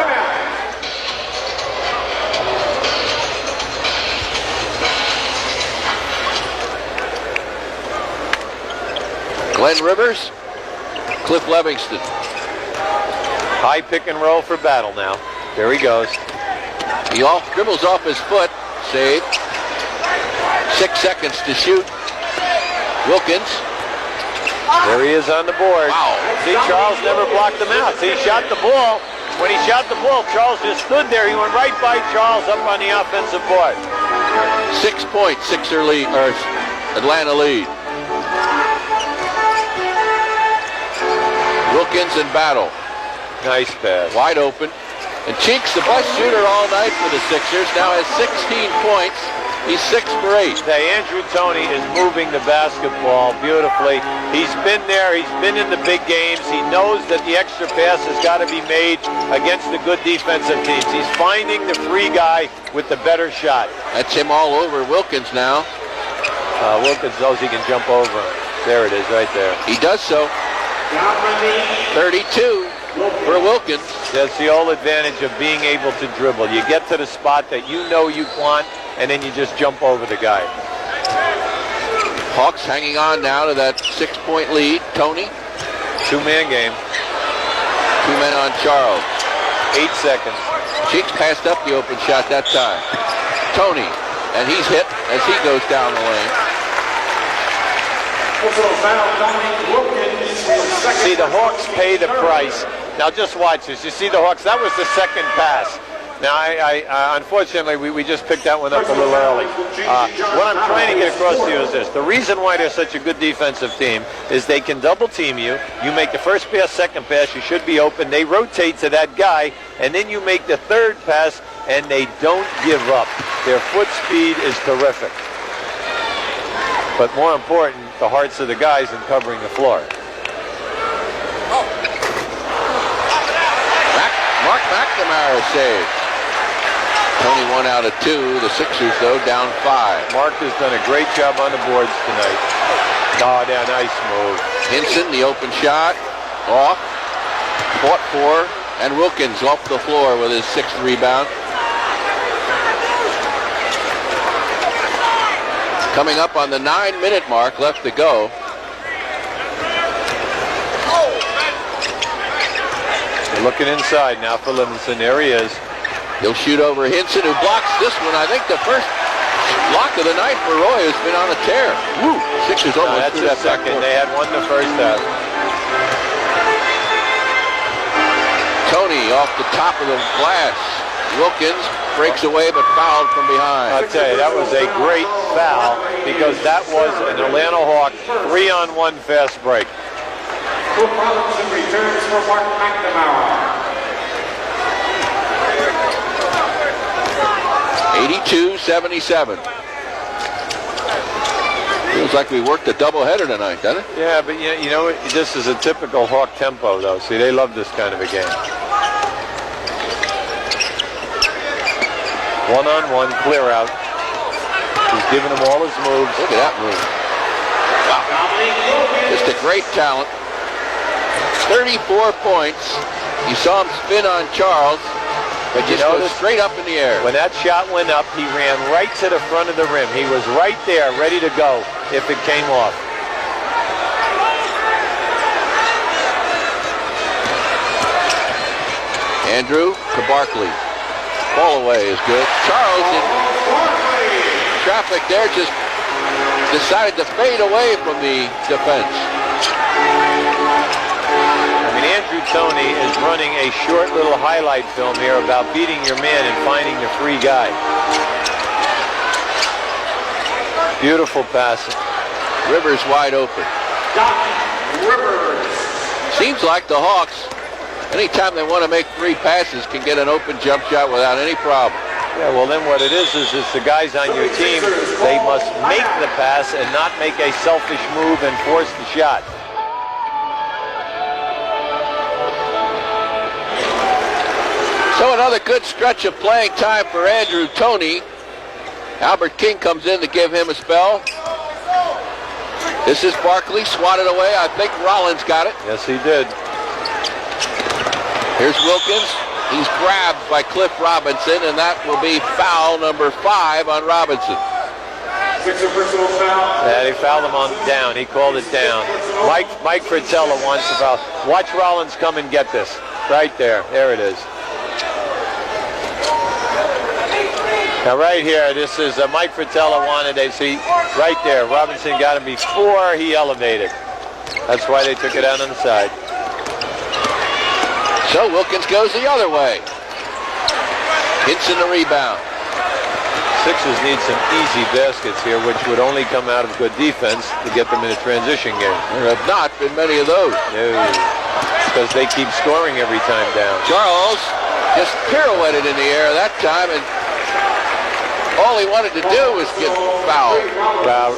Glenn Rivers, Cliff Levingston. High pick and roll for Battle now. There he goes. He dribbles off his foot. Save. 6 seconds to shoot. Wilkins. There he is on the board. Wow. See, Charles never blocked him out. See, he shot the ball. When he shot the ball, Charles just stood there. He went right by Charles up on the offensive board. 6 points, Sixer lead, or Atlanta lead. Wilkins and Battle. Nice pass. Wide open. And Cheeks, the best shooter all night for the Sixers, now has 16 points. He's 6 for 8. Andrew Toney is moving the basketball beautifully. He's been there. He's been in the big games. He knows that the extra pass has got to be made against the good defensive teams. He's finding the free guy with the better shot. That's him all over Wilkins now. Wilkins knows he can jump over him. There it is, right there. He does so. 32 for Wilkins. That's the old advantage of being able to dribble. You get to the spot that you know you want, and then you just jump over the guy. Hawks hanging on now to that 6-point lead. Toney. 2-man game. 2 men on Charles. 8 seconds. Cheeks passed up the open shot that time. Toney, and he's hit as he goes down the lane. See, the Hawks pay the price. Now just watch this. You see the Hawks, that was the second pass. Now, unfortunately, we just picked that one up a little early. What I'm trying to get across to you is this. The reason why they're such a good defensive team is they can double team you. You make the first pass, second pass, you should be open. They rotate to that guy, and then you make the third pass, and they don't give up. Their foot speed is terrific. But more important, the hearts of the guys in covering the floor. Mark McNamara saves. Toney 1 out of 2. The Sixers, though, down 5. Mark has done a great job on the boards tonight. Oh, yeah, nice move. Hinson, the open shot, off, fought for, and Wilkins off the floor with his 6th rebound. Coming up on the 9-minute mark, left to go. They're looking inside now for Livingston. There he is. He'll shoot over Hinson, who blocks this one. I think the first block of the night for Roy has been on a tear. Woo! Sixers almost That's threw the that back second. court. They had one the first half. Toney off the top of the glass. Wilkins breaks away but fouled from behind. I'll tell you, that was a great foul because that was an Atlanta Hawk 3-on-1 fast break. Cliff Robinson returns for Mark McNamara. 82-77. Feels like we worked a doubleheader tonight, doesn't it? Yeah, but you know, this is a typical Hawk tempo, though. See, they love this kind of a game. One-on-one, clear out. He's giving them all his moves. Look at that move. Wow. Just a great talent. 34 points. You saw him spin on Charles, but just goes straight up in the air. When that shot went up, he ran right to the front of the rim. He was right there, ready to go if it came off. Andrew Kabarkley. Ball away is good. Charles in traffic there just decided to fade away from the defense. I mean, Andrew Toney is running a short little highlight film here about beating your man and finding the free guy. Beautiful passing. Rivers wide open. Rivers. Seems like the Hawks, anytime they want to make 3 passes, can get an open jump shot without any problem. Yeah, well then what it is the guys on your team, they must make the pass and not make a selfish move and force the shot. So another good stretch of playing time for Andrew Toney. Albert King comes in to give him a spell. This is Barkley, swatted away. I think Rollins got it. Yes, he did. Here's Wilkins. He's grabbed by Cliff Robinson, and that will be foul number 5 on Robinson. Sixer personal foul. Yeah, they fouled him on down. He called it down. Mike Fritzella wants to foul. Watch Rollins come and get this. Right there. There it is. Now right here, this is Mike Fritzella wanted, they see right there, Robinson got him before he elevated. That's why they took it out on the side. So Wilkins goes the other way. Hinson the rebound. Sixers need some easy baskets here, which would only come out of good defense to get them in a transition game. There have not been many of those. No, because they keep scoring every time down. Charles just pirouetted in the air that time, and all he wanted to do was get fouled. Well,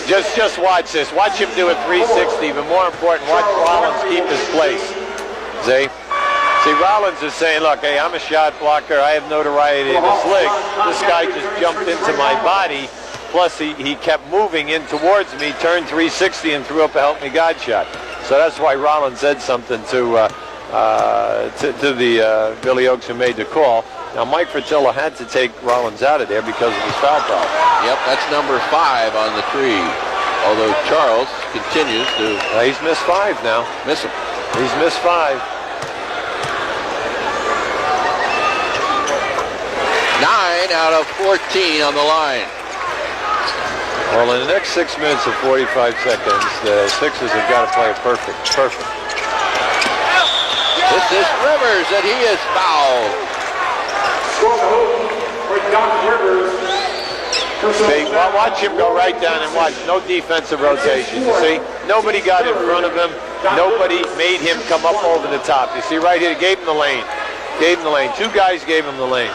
just watch this. Watch him do a 360. But more important, watch Rollins keep his place. See, Rollins is saying, look, hey, I'm a shot blocker. I have notoriety in this league. This guy just jumped into my body. Plus, he kept moving in towards me, turned 360, and threw up a help me God shot. So that's why Rollins said something to the Billy Oaks who made the call. Now, Mike Fritzella had to take Rollins out of there because of his foul problem. Yep, that's number 5 on the tree. Although Charles continues to He's missed 5 now. miss him. He's missed 5. 9 out of 14 on the line. Well, in the next 6 minutes and 45 seconds, the Sixers have got to play it perfect. This is Rivers, and he is fouled. Score the hoop for Doc Rivers. See, well, watch him go right down and watch. No defensive rotation. You see, nobody got in front of him. Nobody made him come up over the top. You see right here, gave him the lane. 2 guys gave him the lane.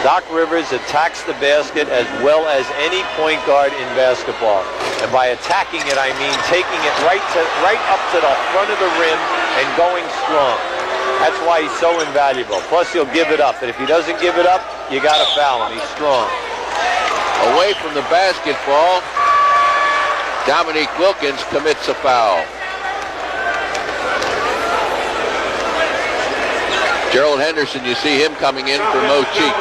Doc Rivers attacks the basket as well as any point guard in basketball. And by attacking it, I mean taking it right up to the front of the rim and going strong. That's why he's so invaluable. Plus, he'll give it up. And if he doesn't give it up, you got to foul him. He's strong. Away from the basketball, Dominique Wilkins commits a foul. Gerald Henderson, you see him coming in for Mo Cheeks.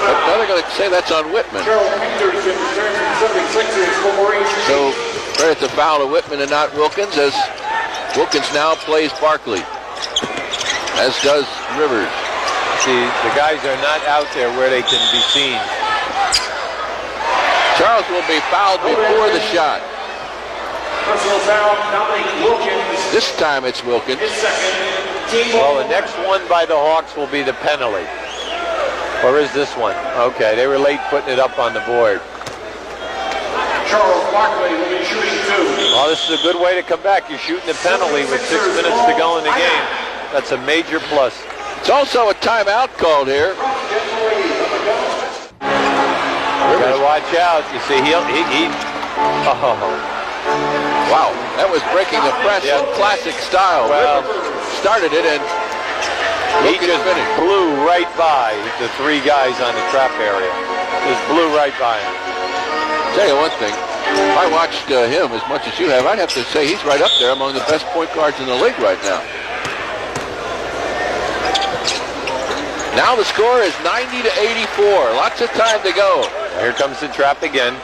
But now they're going to say that's on Whitman. So credit the foul to Whitman and not Wilkins, as Wilkins now plays Barkley, as does Rivers. See, the guys are not out there where they can be seen. Charles will be fouled before the shot. Personal foul, Dominique Wilkins. This time it's Wilkins. His second. Team Well, the next one by the Hawks will be the penalty. Or is this one? Okay, they were late putting it up on the board. Charles Barkley will be shooting 2. Well, this is a good way to come back. You're shooting a penalty with 6 minutes to go in the game. That's a major plus. It's also a timeout called here. You gotta watch out. You see, Wow, that was breaking the press in classic style. Well, Rivers started it, and he Wilkins just finished. blew right by the 3 guys on the trap area. Just blew right by him. Tell you one thing, if I watched him as much as you have, I'd have to say he's right up there among the best point guards in the league right now. Now the score is 90-84. Lots of time to go. Here comes the trap again.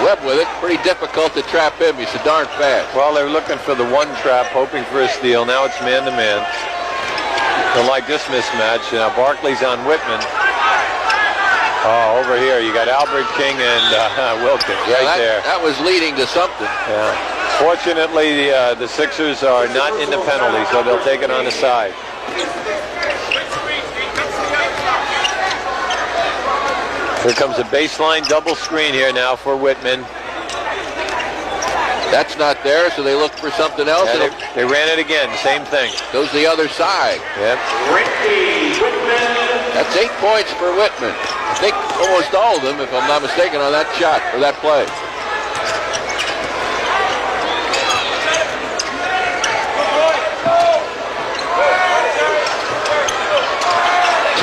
Webb with it. Pretty difficult to trap him. He's so darn fast. Well, they're looking for the one trap, hoping for a steal. Now it's man-to-man. Don't like this mismatch. Now Barkley's on Whitman. Oh, over here you got Albert King and Wilkins right there. That was leading to something. Yeah. Fortunately, the Sixers are not in the penalty, so they'll take it on the side. Here comes a baseline double screen here now for Whitman. That's not there, so they look for something else. Yeah, and they ran it again, same thing. Goes the other side. Yep. Ricky Whitman. That's 8 points for Whitman. I think almost all of them, if I'm not mistaken, on that shot or that play.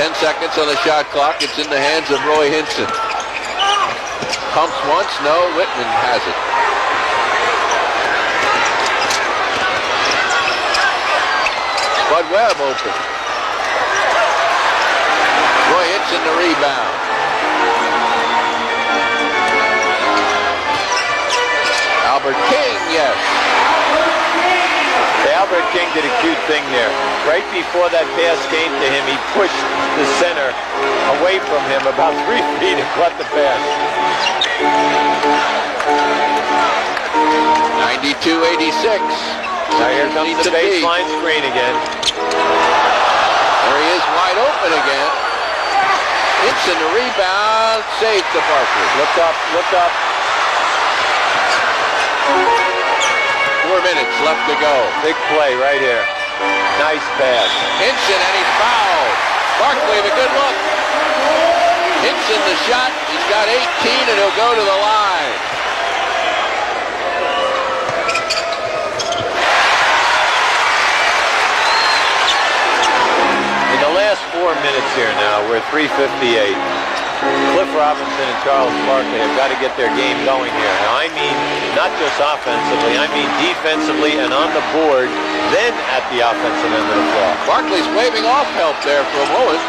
10 seconds on the shot clock. It's in the hands of Roy Hinson. Pumps once, no. Whitman has it. Bud Webb open. Roy Hinson the rebound. Albert King, yes. Albert King did a cute thing there. Right before that pass came to him, he pushed the center away from him about 3 feet and caught the pass. 92-86. Now here comes the baseline screen again. There he is, wide open again. Hinson the rebound, safe to Barkley. Look up, look up. 4 minutes left to go. Big play right here. Nice pass. Hinson, and he fouled. Barkley, the good look. Hinson the shot. He's got 18, and he'll go to the line. In the last 4 minutes here now, we're 3:58. Cliff Robinson and Charles Barkley have got to get their game going here. Now, I mean, not just offensively, I mean defensively and on the board, then at the offensive end of the floor. Barkley's waving off help there for a moment.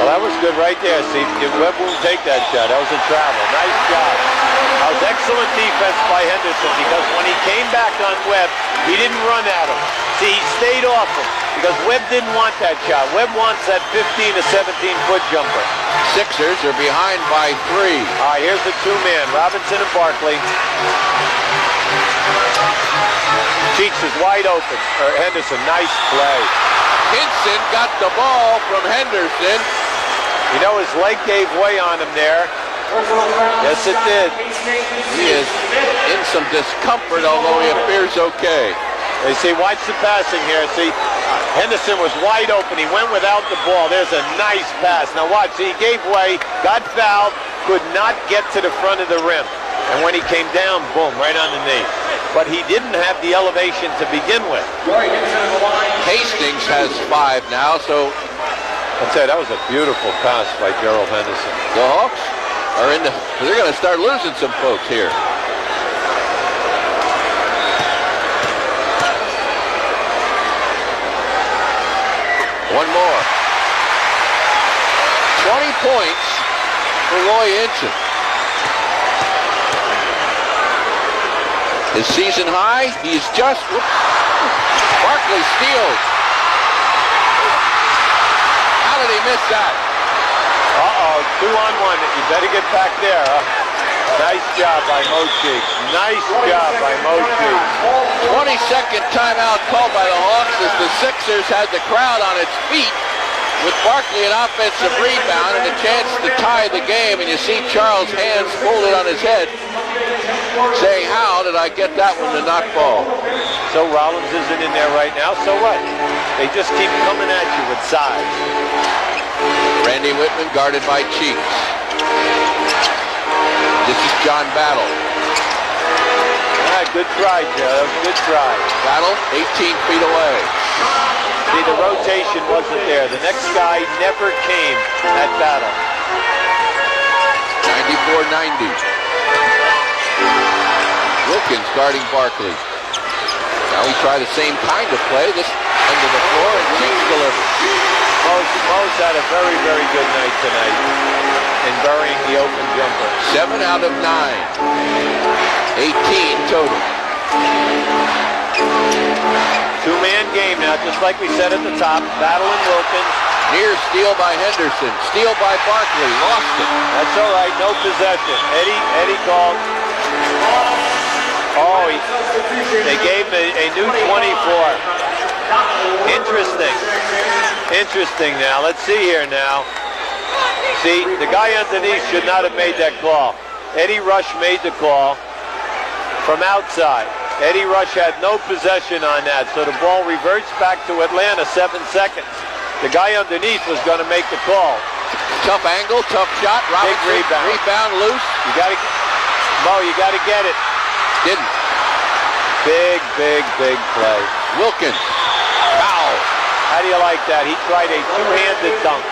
Well, that was good right there. See, Webb won't take that shot. That was a travel. Nice job. That was excellent defense by Henderson because when he came back on Webb, he didn't run at him. See, he stayed off him because Webb didn't want that shot. Webb wants that 15 to 17-foot jumper. Sixers are behind by 3. All right, here's the two-man, Robinson and Barkley. Cheeks is wide open. Henderson, nice play. Hinson got the ball from Henderson. You know, his leg gave way on him there. Yes, it did. He is in some discomfort, although he appears okay. They see, watch the passing here. See, Henderson was wide open. He went without the ball. There's a nice pass. Now watch, he gave way, got fouled, could not get to the front of the rim. And when he came down, boom, right on the knee. But he didn't have the elevation to begin with. Hastings has 5 now, so I'll tell you, that was a beautiful pass by Gerald Henderson. the Hawks are in the, they're going to start losing some folks here. One more. 20 points for Roy Hinson. His season high, he's just, Barkley steals. How did he miss that? Uh-oh, 2-on-1. You better get back there. Nice job by Mo Cheeks. Nice job by Mo Cheeks. 22nd timeout called by the Hawks as the Sixers had the crowd on its feet with Barkley an offensive rebound and a chance to tie the game. And you see Charles' hands folded on his head, saying, how did I get that one to not fall? So Rollins isn't in there right now, so what? They just keep coming at you with size. Randy Whitman guarded by Cheeks. This is John Battle. All right, good try, Joe. Good try. Battle 18 feet away. See, the rotation wasn't there. The next guy never came at Battle. 94-90. Wilkins guarding Barkley. Now we try the same kind of play. This end of the floor, and Cheeks delivers. Mo's had a very, very good night tonight in burying the open jumper. 7 out of 9. 18 total. Two-man game now, just like we said at the top. Battle and Wilkins. Near steal by Henderson. Steal by Barkley. Lost it. That's all right. No possession. Eddie called. Oh, they gave him a new 24. Interesting now. Let's see here now. See, the guy underneath should not have made that call. Eddie Rush made the call from outside. Eddie Rush had no possession on that, so the ball reverts back to Atlanta, 7 seconds. The guy underneath was going to make the call. Tough angle, tough shot. Robinson, Big rebound. Rebound loose. You got to, Mo, you got to get it. Didn't. Big play. Wilkins. Foul. How do you like that? He tried a two-handed dunk.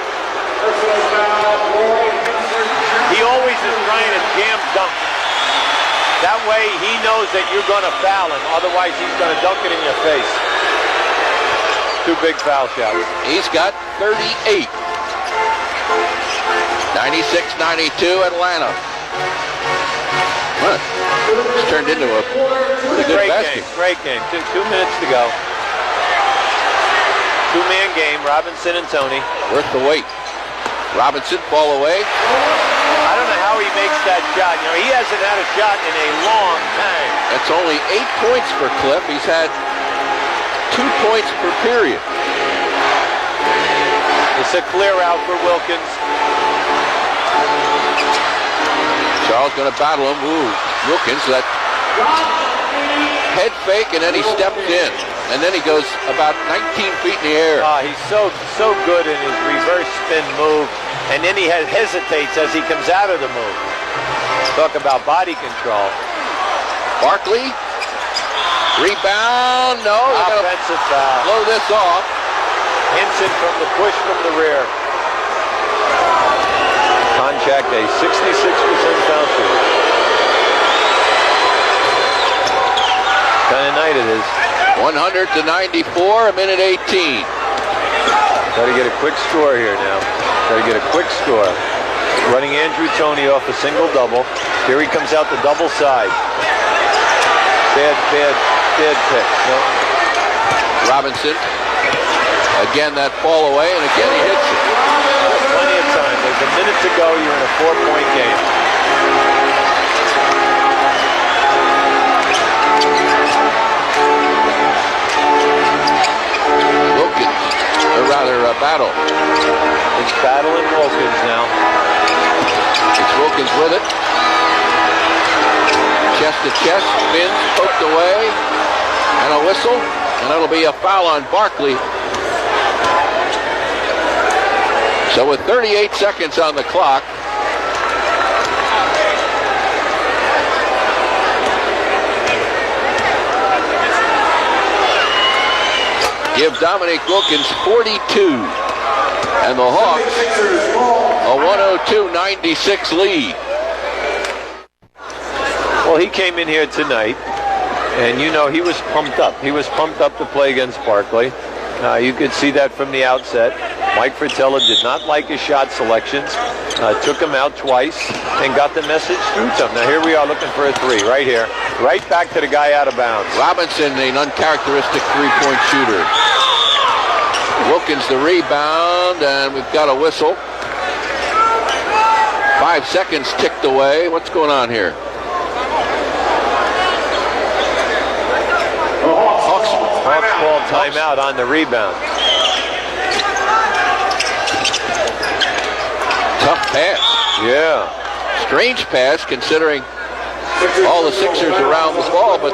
Personal foul, Roy Hinson. He always is trying to jam dunk. That way he knows that you're going to foul him. Otherwise, he's going to dunk it in your face. 2 big foul shots. He's got 38. 96-92 Atlanta. Huh. It's turned into a pretty good Great basket. game. Great game. 2 minutes to go. 2-man game. Robinson and Tony. Worth the wait. Robinson fall away. I don't know how he makes that shot. You know, he hasn't had a shot in a long time. That's only 8 points for Cliff. He's had 2 points per period. It's a clear out for Wilkins. Charles going to battle him. Ooh, Wilkins, that head fake, and then he steps in. And then he goes about 19 feet in the air. He's so good in his reverse spin move. And then he hesitates as he comes out of the move. Talk about body control. Barkley. Rebound. No. Offensive foul. Blow this off. Hinson from the push from the rear. Konchak, a 66% foul shooter. Kind of night it is. 100-94, a minute 18. Got to get a quick score here now. Got to get a quick score. Running Andrew Toney off a single double. Here he comes out the double side. Bad pick. No. Robinson. Again, that fall away, and again he hits it. Plenty of time. There's a minute to go. You're in a 4-point game. Wilkins, or rather a battle. It's battling Wilkins now. It's Wilkins with it. Chest to chest, spins, poked away, and a whistle, and it'll be a foul on Barkley. So with 38 seconds on the clock, give Dominique Wilkins 42. And the Hawks a 102-96 lead. Well, he came in here tonight, and you know he was pumped up. He was pumped up to play against Barkley. You could see that from the outset. Mike Fratello did not like his shot selections. Took him out twice and got the message through to him. Now here we are looking for a 3 right here. Right back to the guy out of bounds. Robinson, an uncharacteristic three-point shooter. Wilkins the rebound, and we've got a whistle. 5 seconds ticked away. What's going on here? Hawks called timeout on the rebound. Tough pass. Yeah. Strange pass considering all the Sixers around the ball, but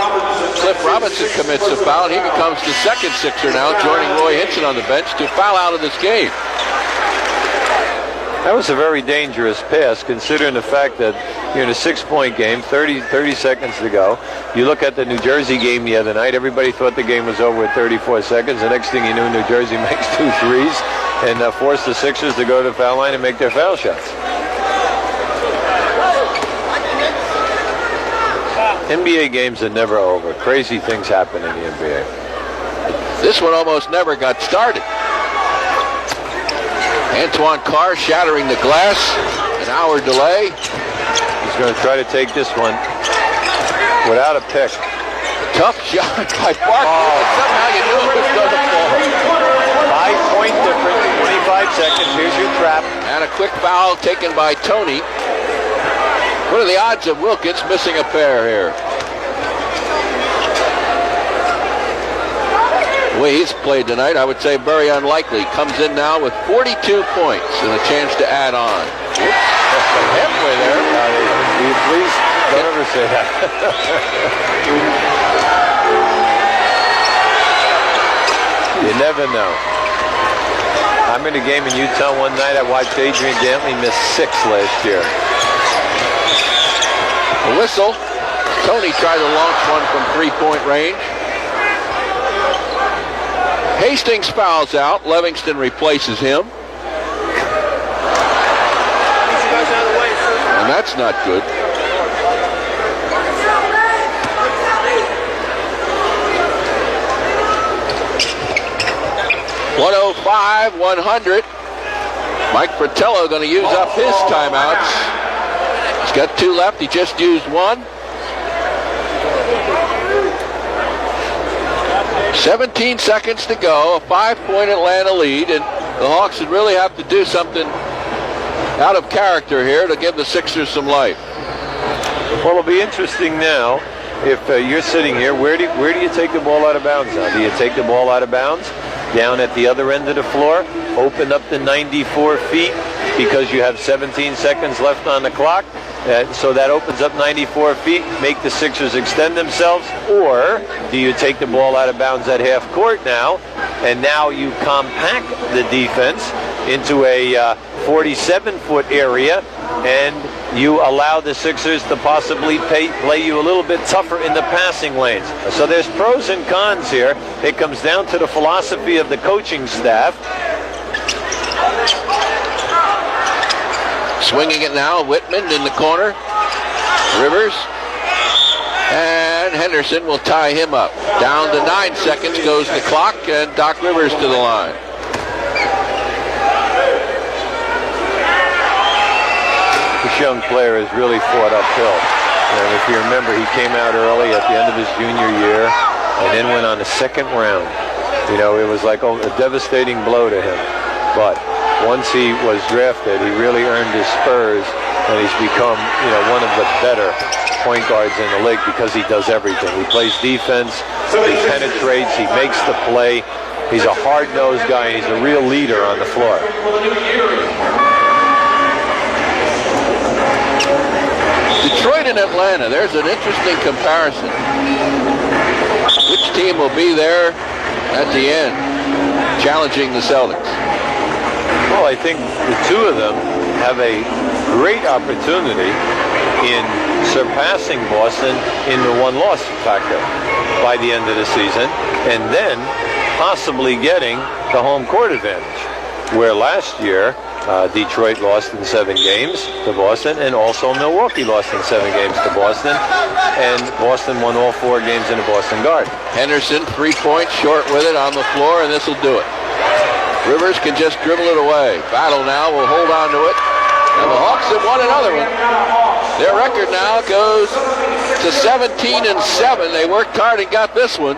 Cliff Robinson commits a foul, and he becomes the second Sixer now, joining Roy Hinson on the bench to foul out of this game. That was a very dangerous pass, considering the fact that you're in a 6-point game, 30 seconds to go. You look at the New Jersey game the other night, everybody thought the game was over with 34 seconds. The next thing you knew, New Jersey makes 2 threes and forced the Sixers to go to the foul line and make their foul shots. NBA games are never over. Crazy things happen in the NBA. This one almost never got started. Antoine Carr shattering the glass. An hour delay. He's going to try to take this one without a pick. Tough shot by Barkley. Somehow you knew it was going to fall. 5-point difference, 25 seconds. Here's your trap. And a quick foul taken by Toney. What are the odds of Wilkins missing a pair here? The way he's played tonight, I would say very unlikely. Comes in now with 42 points and a chance to add on. Oops. Halfway there. Please don't ever say that. You never know. I'm in a game in Utah one night. I watched Adrian Dantley miss 6 last year. A whistle. Toney tried to launch one from 3-point range. Hastings fouls out. Livingston replaces him. that's not good. (105-100). Mike Fratello going to use up his timeouts. He's got 2 left. He just used 1. 17 seconds to go. A 5-point Atlanta lead, and the Hawks would really have to do something out of character here to give the Sixers some life. Well, it'll be interesting now. If you're sitting here, where do you take the ball out of bounds now? Do you take the ball out of bounds down at the other end of the floor, open up to 94 feet because you have 17 seconds left on the clock? So that opens up 94 feet, make the Sixers extend themselves? Or do you take the ball out of bounds at half court now, and now you compact the defense into a 47-foot area, and you allow the Sixers to possibly play you a little bit tougher in the passing lanes? So there's pros and cons here. It comes down to the philosophy of the coaching staff. Swinging it now, Whitman in the corner. Rivers. And Henderson will tie him up. Down to 9 seconds goes the clock, and Doc Rivers to the line. This young player has really fought uphill. And if you remember, he came out early at the end of his junior year and then went on the second round. You know, it was like a devastating blow to him. But once he was drafted, he really earned his spurs, and he's become, you know, one of the better point guards in the league because he does everything. He plays defense, he penetrates, he makes the play. He's a hard-nosed guy, and he's a real leader on the floor. Detroit and Atlanta, there's an interesting comparison. Which team will be there at the end, challenging the Celtics? Well, I think the two of them have a great opportunity in surpassing Boston in the one-loss factor by the end of the season, and then possibly getting the home court advantage, where last year Detroit lost in 7 games to Boston, and also Milwaukee lost in 7 games to Boston, and Boston won all 4 games in the Boston Garden. Henderson, 3 points, short with it on the floor, and this will do it. Rivers can just dribble it away. Battle now will hold on to it. And the Hawks have won another one. Their record now goes to 17-7. They worked hard and got this one.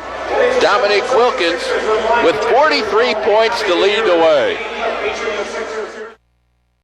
Dominique Wilkins with 43 points to lead the way.